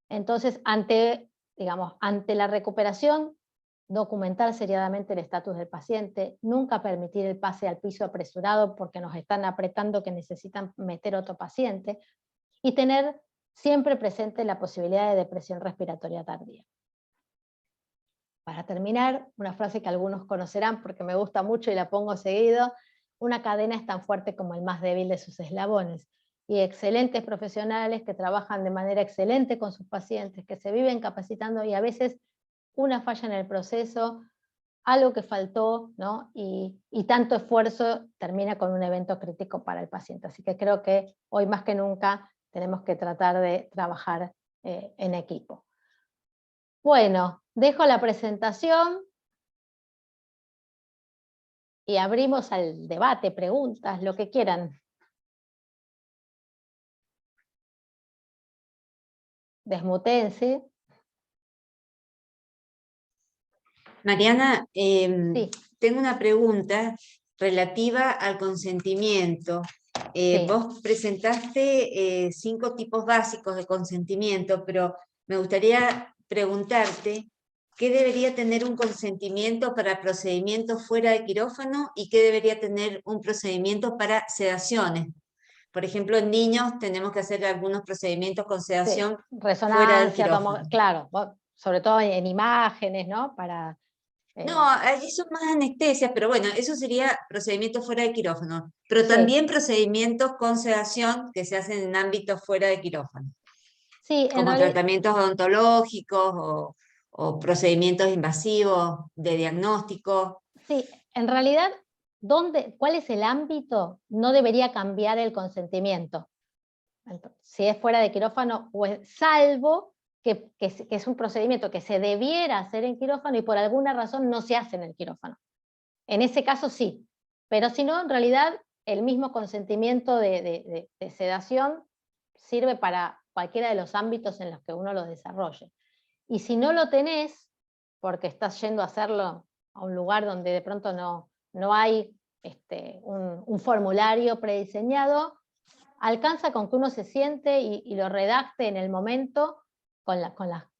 Entonces, ante la recuperación documentar seriadamente el estatus del paciente, nunca permitir el pase al piso apresurado porque nos están apretando que necesitan meter otro paciente, y tener siempre presente la posibilidad de depresión respiratoria tardía. Para terminar, una frase que algunos conocerán porque me gusta mucho y la pongo seguido: una cadena es tan fuerte como el más débil de sus eslabones. Y excelentes profesionales que trabajan de manera excelente con sus pacientes, que se viven capacitando, y a veces una falla en el proceso, algo que faltó, ¿no? y tanto esfuerzo termina con un evento crítico para el paciente. Así que creo que hoy más que nunca tenemos que tratar de trabajar en equipo. Bueno, dejo la presentación y abrimos al debate, preguntas, lo que quieran. Desmutense. Mariana, Sí. tengo una pregunta relativa al consentimiento. Sí. Vos presentaste 5 tipos básicos de consentimiento, pero me gustaría preguntarte qué debería tener un consentimiento para procedimientos fuera de quirófano y qué debería tener un procedimiento para sedaciones. Por ejemplo, en niños tenemos que hacer algunos procedimientos con sedación fuera del Resonancia, quirófano. claro, sobre todo en imágenes, ¿no? Para, No, allí son más anestesias, pero bueno, eso sería procedimientos fuera de quirófano. Pero sí. también procedimientos con sedación que se hacen en ámbitos fuera de quirófano. Sí, Como tratamientos odontológicos o procedimientos invasivos de diagnóstico. Sí, en realidad, ¿cuál es el ámbito? No debería cambiar el consentimiento. Entonces, si es fuera de quirófano, salvo que es un procedimiento que se debiera hacer en quirófano y por alguna razón no se hace en el quirófano. En ese caso sí, pero si no, en realidad el mismo consentimiento de sedación sirve para cualquiera de los ámbitos en los que uno lo desarrolle. Y si no lo tenés, porque estás yendo a hacerlo a un lugar donde de pronto no hay un formulario prediseñado, alcanza con que uno se siente y lo redacte en el momento con las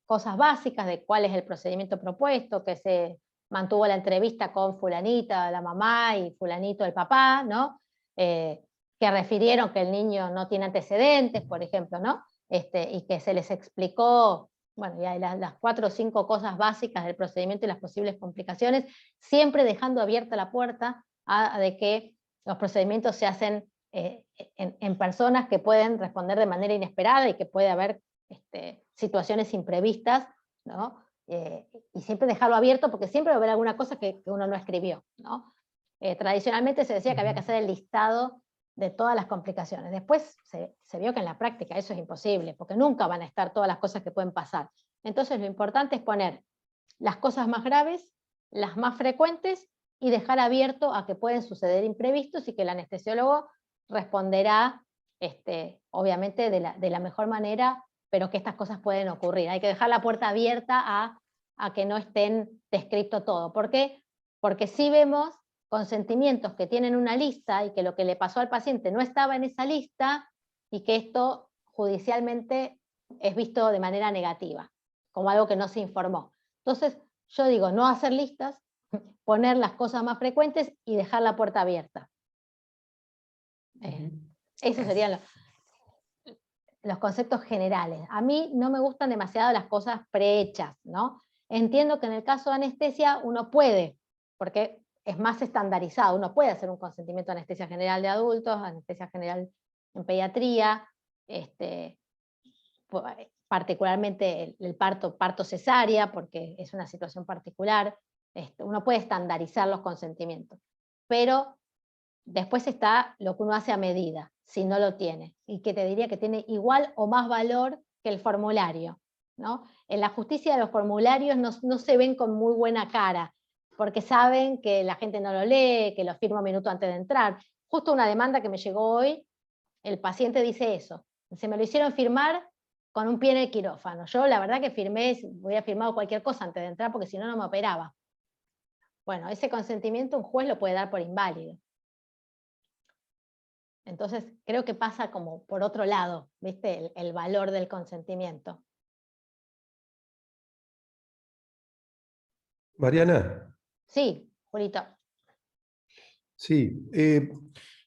cosas básicas de cuál es el procedimiento propuesto, que se mantuvo la entrevista con fulanita, la mamá, y fulanito, el papá, ¿no? Que refirieron que el niño no tiene antecedentes, por ejemplo, ¿no? Y que se les explicó, bueno, ya las 4 o 5 cosas básicas del procedimiento y las posibles complicaciones, siempre dejando abierta la puerta de que los procedimientos se hacen en personas que pueden responder de manera inesperada y que puede haber situaciones imprevistas, ¿no? Y siempre dejarlo abierto porque siempre va a haber alguna cosa que uno no escribió, ¿no? Tradicionalmente se decía que había que hacer el listado de todas las complicaciones. Después se vio que en la práctica eso es imposible, porque nunca van a estar todas las cosas que pueden pasar. Entonces lo importante es poner las cosas más graves, las más frecuentes, y dejar abierto a que pueden suceder imprevistos y que el anestesiólogo responderá, obviamente, de la mejor manera, pero que estas cosas pueden ocurrir. Hay que dejar la puerta abierta a que no estén descrito todo. ¿Por qué? Porque si vemos consentimientos que tienen una lista y que lo que le pasó al paciente no estaba en esa lista, y que esto judicialmente es visto de manera negativa, como algo que no se informó. Entonces, yo digo, no hacer listas, poner las cosas más frecuentes y dejar la puerta abierta. Esos serían los conceptos generales. A mí no me gustan demasiado las cosas prehechas, ¿no? Entiendo que en el caso de anestesia uno puede, porque es más estandarizado, uno puede hacer un consentimiento de anestesia general de adultos, anestesia general en pediatría, particularmente el parto cesárea, porque es una situación particular. Uno puede estandarizar los consentimientos, pero después está lo que uno hace a medida, si no lo tiene, y que te diría que tiene igual o más valor que el formulario, ¿no? En la justicia los formularios no se ven con muy buena cara, porque saben que la gente no lo lee, que lo firma un minuto antes de entrar. Justo una demanda que me llegó hoy, el paciente dice eso, se me lo hicieron firmar con un pie en el quirófano. Yo la verdad que hubiera firmado cualquier cosa antes de entrar porque si no, no me operaba. Bueno, ese consentimiento un juez lo puede dar por inválido. Entonces creo que pasa como por otro lado, ¿viste? El valor del consentimiento. Mariana, Sí, Julito. sí,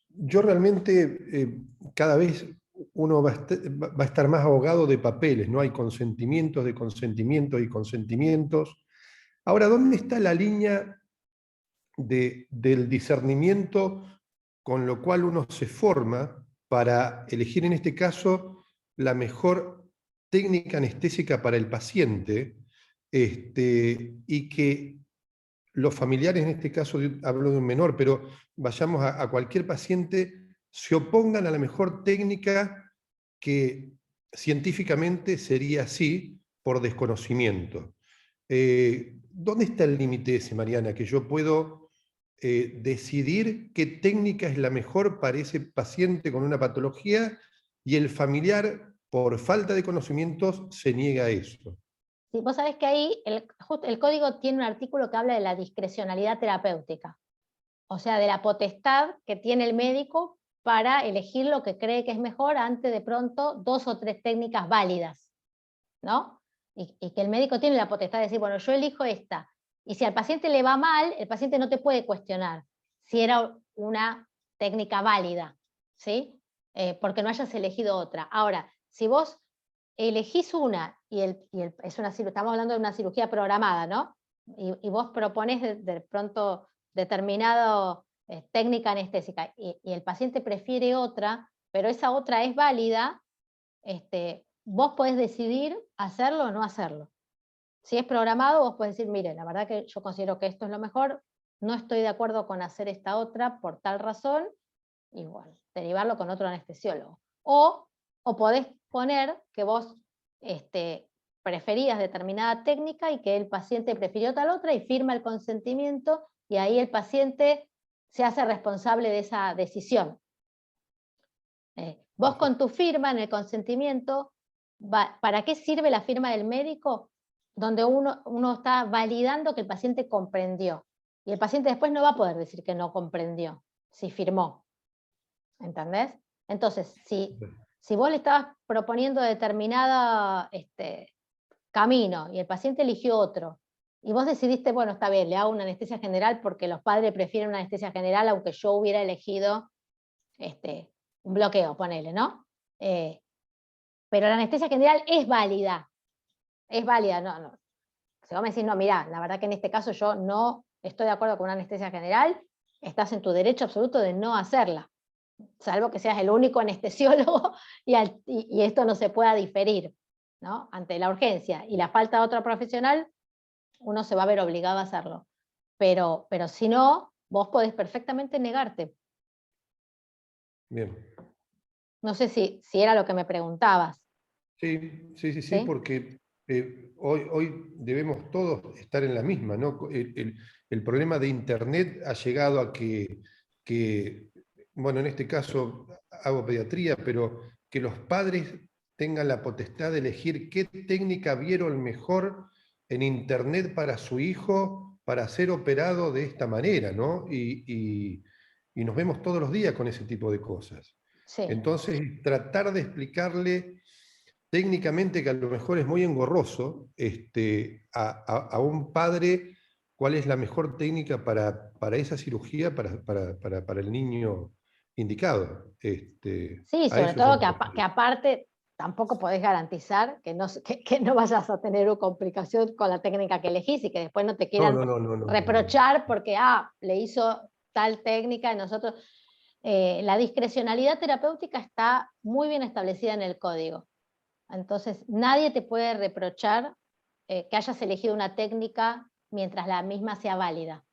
yo realmente cada vez uno va a estar más ahogado de papeles, ¿no? Hay consentimientos de consentimientos y consentimientos. Ahora, ¿dónde está la línea del discernimiento con lo cual uno se forma para elegir en este caso la mejor técnica anestésica para el paciente, y que los familiares, en este caso hablo de un menor, pero vayamos a cualquier paciente, se opongan a la mejor técnica que científicamente sería así por desconocimiento? ¿Dónde está el límite ese, Mariana, que yo puedo decidir qué técnica es la mejor para ese paciente con una patología y el familiar, por falta de conocimientos, se niega a eso? Sí, vos sabés que ahí el código tiene un artículo que habla de la discrecionalidad terapéutica, o sea, de la potestad que tiene el médico para elegir lo que cree que es mejor ante de pronto 2 o 3 técnicas válidas, ¿no? Y que el médico tiene la potestad de decir, bueno, yo elijo esta. Y si al paciente le va mal, el paciente no te puede cuestionar si era una técnica válida, ¿sí? Porque no hayas elegido otra. Ahora, si vos elegís una, estamos hablando de una cirugía programada, ¿no? Y vos propones de pronto determinada técnica anestésica y el paciente prefiere otra, pero esa otra es válida, vos podés decidir hacerlo o no hacerlo. Si es programado, vos podés decir, mire, la verdad que yo considero que esto es lo mejor, no estoy de acuerdo con hacer esta otra por tal razón, y bueno, derivarlo con otro anestesiólogo. O podés poner que vos preferías determinada técnica y que el paciente prefirió tal otra y firma el consentimiento, y ahí el paciente se hace responsable de esa decisión. Vos con tu firma en el consentimiento, ¿para qué sirve la firma del médico? Donde uno está validando que el paciente comprendió. Y el paciente después no va a poder decir que no comprendió, si firmó. ¿Entendés? Entonces, si vos le estabas proponiendo determinado camino y el paciente eligió otro, y vos decidiste, bueno, está bien, le hago una anestesia general porque los padres prefieren una anestesia general, aunque yo hubiera elegido un bloqueo, ponele, ¿no? Pero la anestesia general es válida, no. Si vos me decís, no, mirá, la verdad que en este caso yo no estoy de acuerdo con una anestesia general, estás en tu derecho absoluto de no hacerla, salvo que seas el único anestesiólogo y esto no se pueda diferir, ¿no? Ante la urgencia y la falta de otro profesional, uno se va a ver obligado a hacerlo. Pero si no, vos podés perfectamente negarte. Bien. No sé si era lo que me preguntabas. Sí, porque hoy debemos todos estar en la misma, ¿no? El problema de Internet ha llegado a que, bueno, en este caso hago pediatría, pero que los padres tengan la potestad de elegir qué técnica vieron mejor en Internet para su hijo para ser operado de esta manera, ¿no? Y nos vemos todos los días con ese tipo de cosas. Sí. Entonces, tratar de explicarle técnicamente, que a lo mejor es muy engorroso, a un padre cuál es la mejor técnica para esa cirugía, para el niño indicado. Sí, A sobre eso yo todo me que refiero. aparte tampoco podés garantizar que no vayas a tener una complicación con la técnica que elegís y que después no te No, quieran no, no, no, no, no, no. reprochar porque le hizo tal técnica y nosotros... la discrecionalidad terapéutica está muy bien establecida en el código. Entonces, nadie te puede reprochar que hayas elegido una técnica mientras la misma sea válida.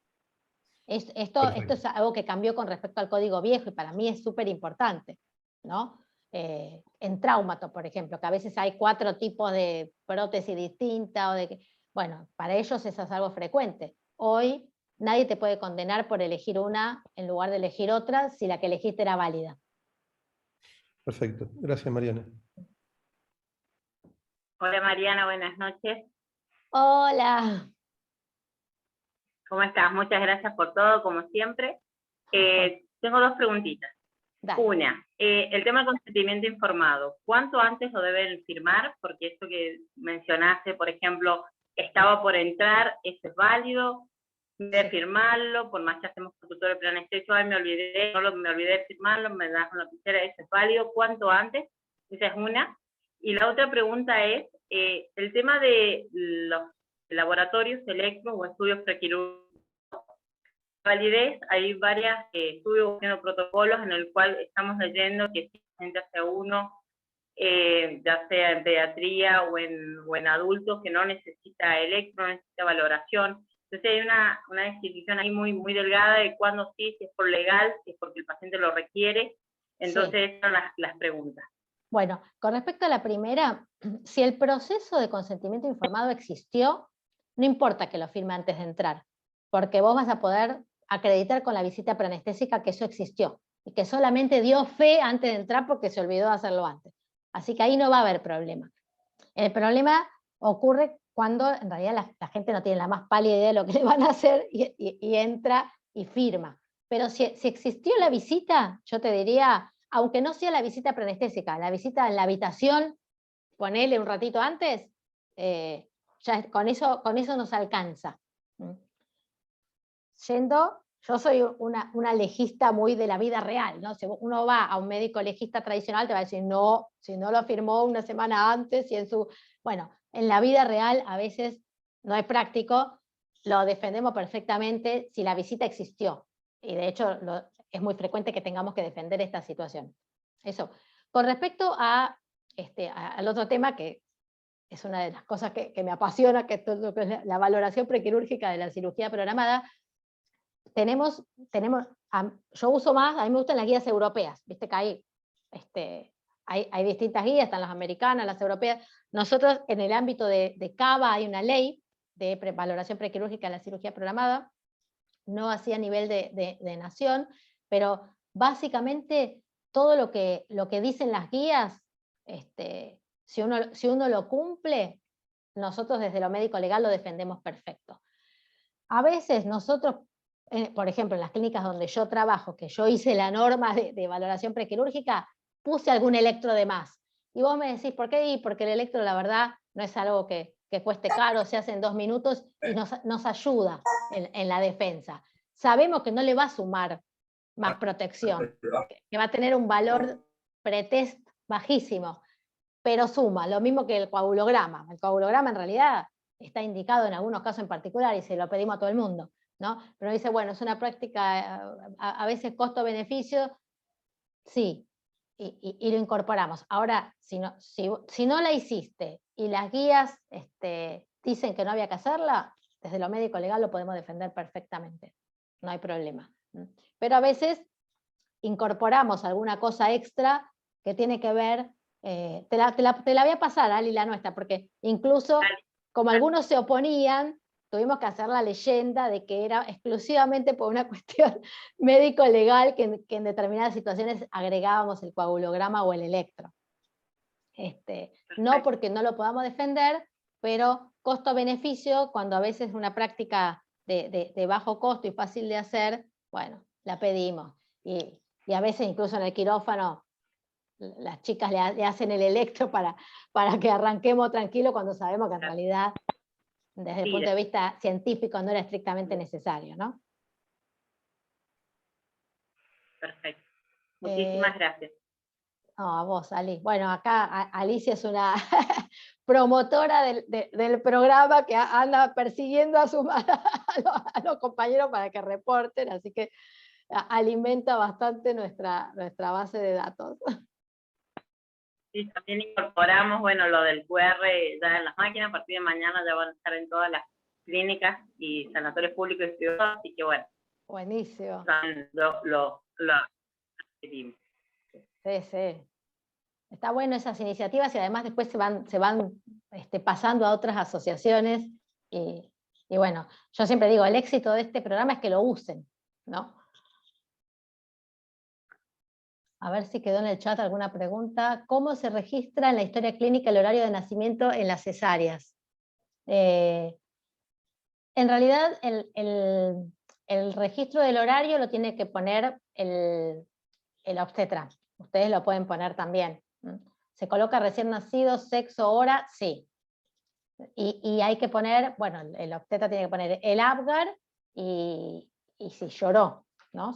Esto es algo que cambió con respecto al código viejo y para mí es súper importante, ¿no? En traumato, por ejemplo, que a veces hay 4 tipos de prótesis distintas, bueno, para ellos eso es algo frecuente. Hoy nadie te puede condenar por elegir una en lugar de elegir otra si la que elegiste era válida. Perfecto. Gracias, Mariana. Hola Mariana, buenas noches. Hola. ¿Cómo estás? Muchas gracias por todo, como siempre. Tengo 2 preguntitas. Dale. Una, el tema del consentimiento informado. ¿Cuánto antes lo deben firmar? Porque esto que mencionaste, por ejemplo, estaba por entrar, ¿eso es válido? De firmarlo, por más que hacemos consultorio de anestesia, ay, me olvidé, me olvidé de firmarlo, me das una lapicera, ¿eso es válido? ¿Cuánto antes? Esa es una. Y la otra pregunta es, el tema de los laboratorios electro o estudios prequirúrgicos, validez, hay varios estudios haciendo protocolos en el cual estamos leyendo que si la gente hace uno, ya sea en pediatría o en adultos, que no necesita electro, no necesita valoración. Entonces hay una definición ahí muy, muy delgada de cuándo sí, si es por legal, si es porque el paciente lo requiere. Entonces esas son las preguntas. Bueno, con respecto a la primera, si el proceso de consentimiento informado existió, no importa que lo firme antes de entrar, porque vos vas a poder acreditar con la visita preanestésica que eso existió, y que solamente dio fe antes de entrar porque se olvidó de hacerlo antes. Así que ahí no va a haber problema. El problema ocurre cuando en realidad la gente no tiene la más pálida idea de lo que le van a hacer y entra y firma. Pero si existió la visita, yo te diría, aunque no sea la visita preanestésica, la visita en la habitación, ponele un ratito antes, ya con eso nos alcanza. Yo soy una legista muy de la vida real, ¿no? Si uno va a un médico legista tradicional, te va a decir, no, si no lo firmó una semana antes, y bueno, en la vida real a veces no es práctico, lo defendemos perfectamente si la visita existió, y de hecho es muy frecuente que tengamos que defender esta situación. Eso. Con respecto al otro tema, que es una de las cosas que me apasiona, que es la valoración prequirúrgica de la cirugía programada, yo uso más, a mí me gustan las guías europeas, viste que hay distintas guías, están las americanas, las europeas. Nosotros en el ámbito de CABA hay una ley de valoración prequirúrgica de la cirugía programada, no así a nivel de nación, pero básicamente todo lo que dicen las guías, si uno lo cumple, nosotros desde lo médico legal lo defendemos perfecto. A veces nosotros, por ejemplo, en las clínicas donde yo trabajo, que yo hice la norma de valoración prequirúrgica, puse algún electro de más. Y vos me decís, ¿por qué? Porque el electro, la verdad, no es algo que cueste caro, se hace en 2 minutos y nos ayuda en la defensa. Sabemos que no le va a sumar más protección, que va a tener un valor pretest bajísimo, pero suma, lo mismo que el coagulograma. El coagulograma en realidad está indicado en algunos casos en particular y se lo pedimos a todo el mundo, ¿no? Pero dice, bueno, es una práctica, a veces costo-beneficio, sí, y lo incorporamos. Ahora, si no la hiciste y las guías dicen que no había que hacerla, desde lo médico legal lo podemos defender perfectamente, no hay problema. Pero a veces incorporamos alguna cosa extra que tiene que ver, te la voy a pasar, Ali, la nuestra, porque incluso como algunos se oponían, tuvimos que hacer la leyenda de que era exclusivamente por una cuestión médico-legal que en determinadas situaciones agregábamos el coagulograma o el electro. No porque no lo podamos defender, pero costo-beneficio, cuando a veces es una práctica de bajo costo y fácil de hacer, bueno, la pedimos. Y a veces incluso en el quirófano las chicas le hacen el electro para que arranquemos tranquilo, cuando sabemos que en realidad desde el punto de vista científico no era estrictamente necesario, ¿no? Perfecto. Muchísimas gracias. No, a vos, Ali. Bueno, acá Alicia es una promotora del programa que anda persiguiendo a los compañeros para que reporten, así que alimenta bastante nuestra base de datos. Sí, también incorporamos, bueno, lo del QR ya en las máquinas, a partir de mañana ya van a estar en todas las clínicas y sanatorios públicos y privados, así que bueno. Buenísimo. Lo pedimos. Sí. Está bueno esas iniciativas y además después se van pasando a otras asociaciones y bueno, yo siempre digo, el éxito de este programa es que lo usen, ¿no? A ver si quedó en el chat alguna pregunta. ¿Cómo se registra en la historia clínica el horario de nacimiento en las cesáreas? En realidad el registro del horario lo tiene que poner el obstetra. Ustedes lo pueden poner también. ¿Se coloca recién nacido, sexo, hora? Sí. Y hay que poner, bueno, el obstetra tiene que poner el Apgar y si lloró, ¿no?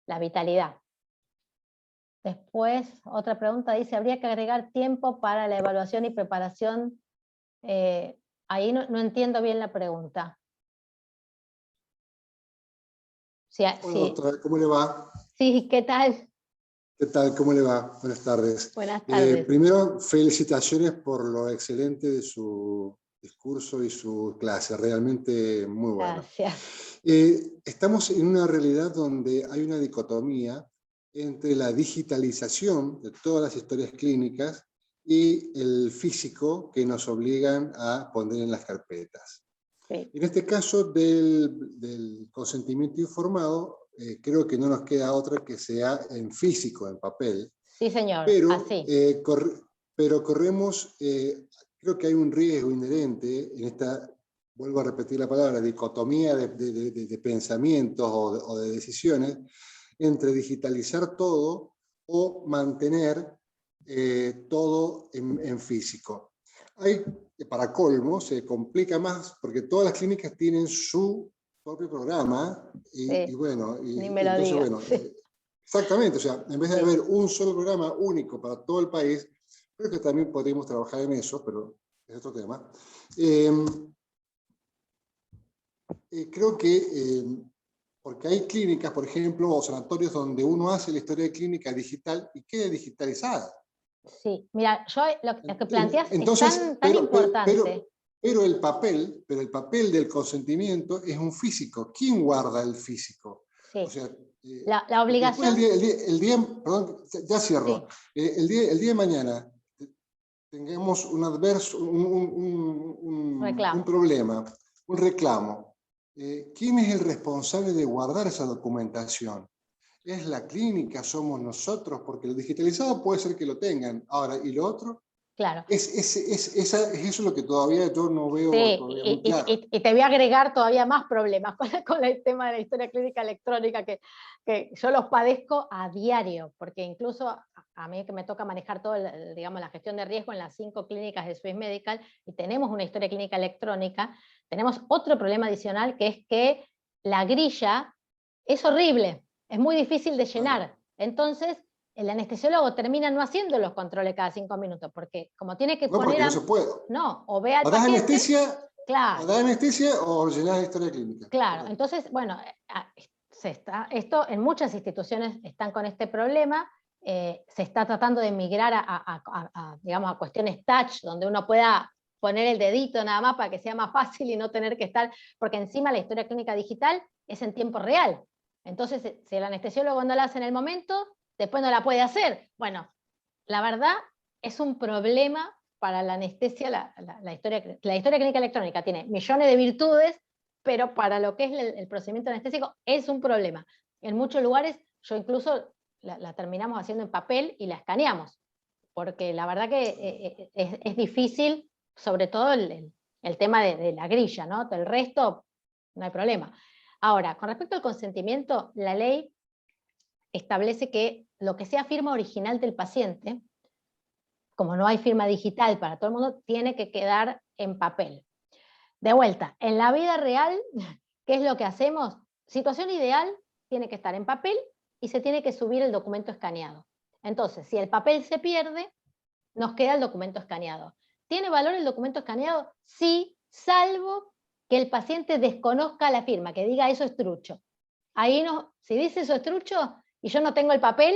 La vitalidad. Después, otra pregunta dice, ¿habría que agregar tiempo para la evaluación y preparación? Ahí no entiendo bien la pregunta. Hola, doctora, ¿cómo le va? Sí, ¿qué tal? ¿Qué tal? ¿Cómo le va? Buenas tardes. Buenas tardes. Primero, felicitaciones por lo excelente de su discurso y su clase, realmente muy bueno. Gracias. Estamos en una realidad donde hay una dicotomía entre la digitalización de todas las historias clínicas y el físico que nos obligan a poner en las carpetas. Sí. En este caso del consentimiento informado, creo que no nos queda otra que sea en físico, en papel. Sí, señor, Pero, así. pero corremos, creo que hay un riesgo inherente en esta, vuelvo a repetir la palabra, dicotomía de pensamientos o de decisiones, entre digitalizar todo o mantener todo en físico. Para colmo, se complica más porque todas las clínicas tienen su propio programa y bueno, ni me lo entonces, digas, bueno, sí. Exactamente, o sea, en vez de haber un solo programa único para todo el país, creo que también podríamos trabajar en eso, pero es otro tema. Creo que, porque hay clínicas, por ejemplo, o sanatorios donde uno hace la historia de clínica digital y queda digitalizada. Sí, mira, yo lo que planteas es tan importante. Pero el papel del consentimiento es un físico. ¿Quién guarda el físico? Sí. O sea, la obligación... perdón, ya cierro. Sí. El día de mañana tengamos un problema, un reclamo. ¿Quién es el responsable de guardar esa documentación? ¿Es la clínica? ¿Somos nosotros? Porque el digitalizado puede ser que lo tengan. Ahora, ¿y lo otro? Claro. Es eso lo que todavía yo no veo todavía muy claro. Y te voy a agregar todavía más problemas con el tema de la historia clínica electrónica, que yo los padezco a diario, porque incluso a mí que me toca manejar todo, digamos, la gestión de riesgo en las 5 clínicas de Swiss Medical, y tenemos una historia clínica electrónica, tenemos otro problema adicional, que es que la grilla es horrible, es muy difícil de llenar. Entonces, el anestesiólogo termina no haciendo los controles cada 5 minutos, porque como tiene que poner... porque no se puede. No, o ve al paciente... anestesia, claro. O das anestesia o llenás la historia clínica. Claro, entonces, bueno, esto en muchas instituciones están con este problema, se está tratando de migrar digamos, a cuestiones touch, donde uno pueda poner el dedito nada más para que sea más fácil y no tener que estar, porque encima la historia clínica digital es en tiempo real. Entonces, si el anestesiólogo no la hace en el momento, después no la puede hacer. Bueno, la verdad es un problema para la anestesia. La historia clínica electrónica tiene millones de virtudes, pero para lo que es el procedimiento anestésico es un problema. En muchos lugares yo incluso la terminamos haciendo en papel y la escaneamos, porque la verdad que es difícil, sobre todo el tema de la grilla, ¿no? El resto no hay problema. Ahora, con respecto al consentimiento, la ley establece que lo que sea firma original del paciente, como no hay firma digital para todo el mundo, tiene que quedar en papel. De vuelta, en la vida real, ¿qué es lo que hacemos? Situación ideal, tiene que estar en papel y se tiene que subir el documento escaneado. Entonces, si el papel se pierde, nos queda el documento escaneado. ¿Tiene valor el documento escaneado? Sí, salvo que el paciente desconozca la firma, que diga eso es trucho. Ahí no, si dice eso es trucho y yo no tengo el papel,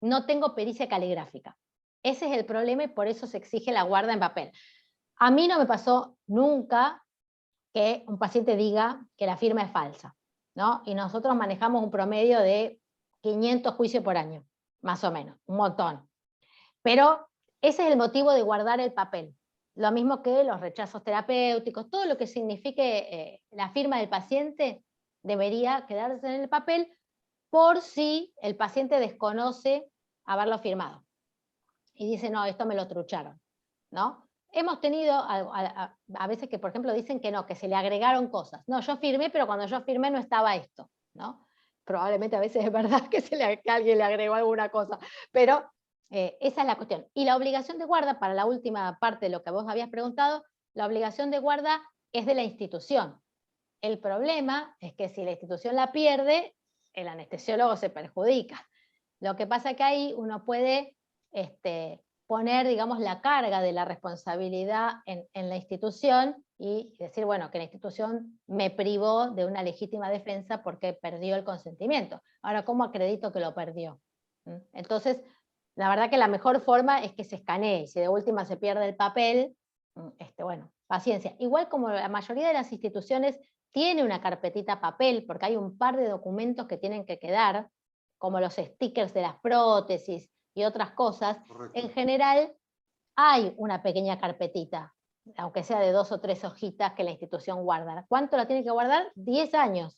no tengo pericia caligráfica. Ese es el problema y por eso se exige la guarda en papel. A mí no me pasó nunca que un paciente diga que la firma es falsa, ¿no? Y nosotros manejamos un promedio de 500 juicios por año, más o menos, un montón. Pero ese es el motivo de guardar el papel. Lo mismo que los rechazos terapéuticos, todo lo que signifique la firma del paciente debería quedarse en el papel por si el paciente desconoce haberlo firmado. Y dice, no, esto me lo trucharon, ¿no? Hemos tenido a veces que, por ejemplo, dicen que no, que se le agregaron cosas. No, yo firmé, pero cuando yo firmé no estaba esto, ¿no? Probablemente a veces es verdad que alguien le agregó alguna cosa, pero Esa es la cuestión. Y la obligación de guarda, para la última parte de lo que vos habías preguntado, la obligación de guarda es de la institución. El problema es que si la institución la pierde, el anestesiólogo se perjudica. Lo que pasa es que ahí uno puede poner, digamos, la carga de la responsabilidad en la institución y decir, bueno, que la institución me privó de una legítima defensa porque perdió el consentimiento. Ahora, ¿cómo acredito que lo perdió? Entonces, la verdad que la mejor forma es que se escanee. Si de última se pierde el papel, bueno, paciencia. Igual como la mayoría de las instituciones tiene una carpetita papel, porque hay un par de documentos que tienen que quedar, como los stickers de las prótesis y otras cosas. Correcto. En general hay una pequeña carpetita, aunque sea de 2 o 3 hojitas que la institución guarda. ¿Cuánto la tiene que guardar? 10 años.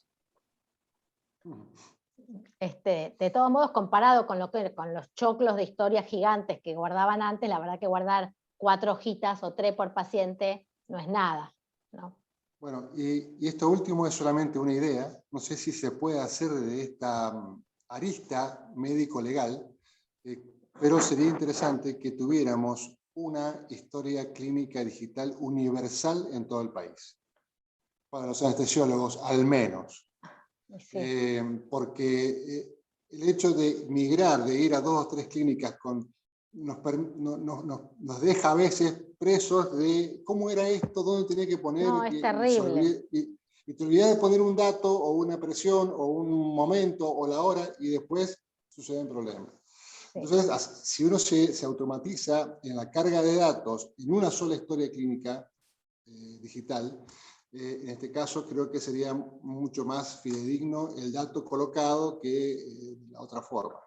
De todos modos, comparado con los choclos de historia gigantes que guardaban antes, la verdad que guardar 4 hojitas o 3 por paciente no es nada, ¿no? Bueno, y esto último es solamente una idea. No sé si se puede hacer de esta arista médico-legal, pero sería interesante que tuviéramos una historia clínica digital universal en todo el país. Para los anestesiólogos, al menos. Sí. Porque el hecho de migrar, de ir a 2 o 3 clínicas, nos deja a veces presos de cómo era esto, dónde tenía que poner. No, es terrible. Y te olvidas de poner un dato o una presión o un momento o la hora y después suceden problemas. Sí. Entonces, si uno se automatiza en la carga de datos en una sola historia clínica digital, en este caso creo que sería mucho más fidedigno el dato colocado que la otra forma.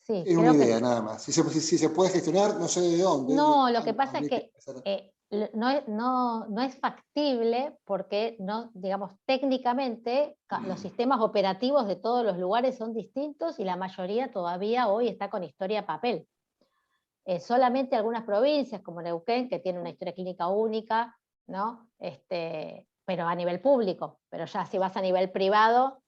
Sí, es una idea nada más. Si se puede gestionar, no sé de dónde. No, lo que pasa es que no es factible porque, digamos, técnicamente los sistemas operativos de todos los lugares son distintos y la mayoría todavía hoy está con historia papel. Solamente algunas provincias como Neuquén, que tiene una historia clínica única, ¿no? Pero a nivel público. Pero ya si vas a nivel privado,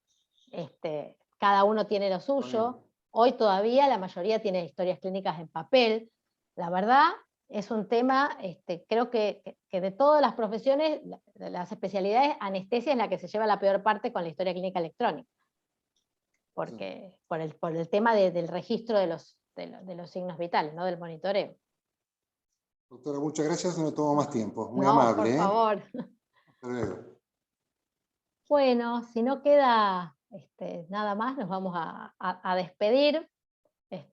cada uno tiene lo suyo. Hoy todavía la mayoría tiene historias clínicas en papel. La verdad es un tema, creo que de todas las profesiones, de las especialidades, anestesia es la que se lleva la peor parte con la historia clínica electrónica. Porque, por el tema del registro de los signos vitales, ¿no? Del monitoreo. Doctora, muchas gracias, no tomo más tiempo. Muy no, amable. Por favor. Hasta luego. Bueno, si no queda nada más, nos vamos a despedir.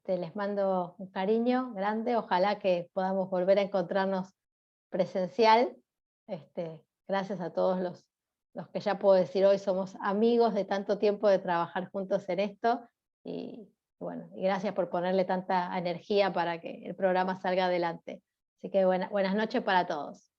Les mando un cariño grande, ojalá que podamos volver a encontrarnos presencial. Gracias a todos los que ya puedo decir hoy somos amigos de tanto tiempo de trabajar juntos en esto, y bueno, y gracias por ponerle tanta energía para que el programa salga adelante. Así que buenas noches para todos.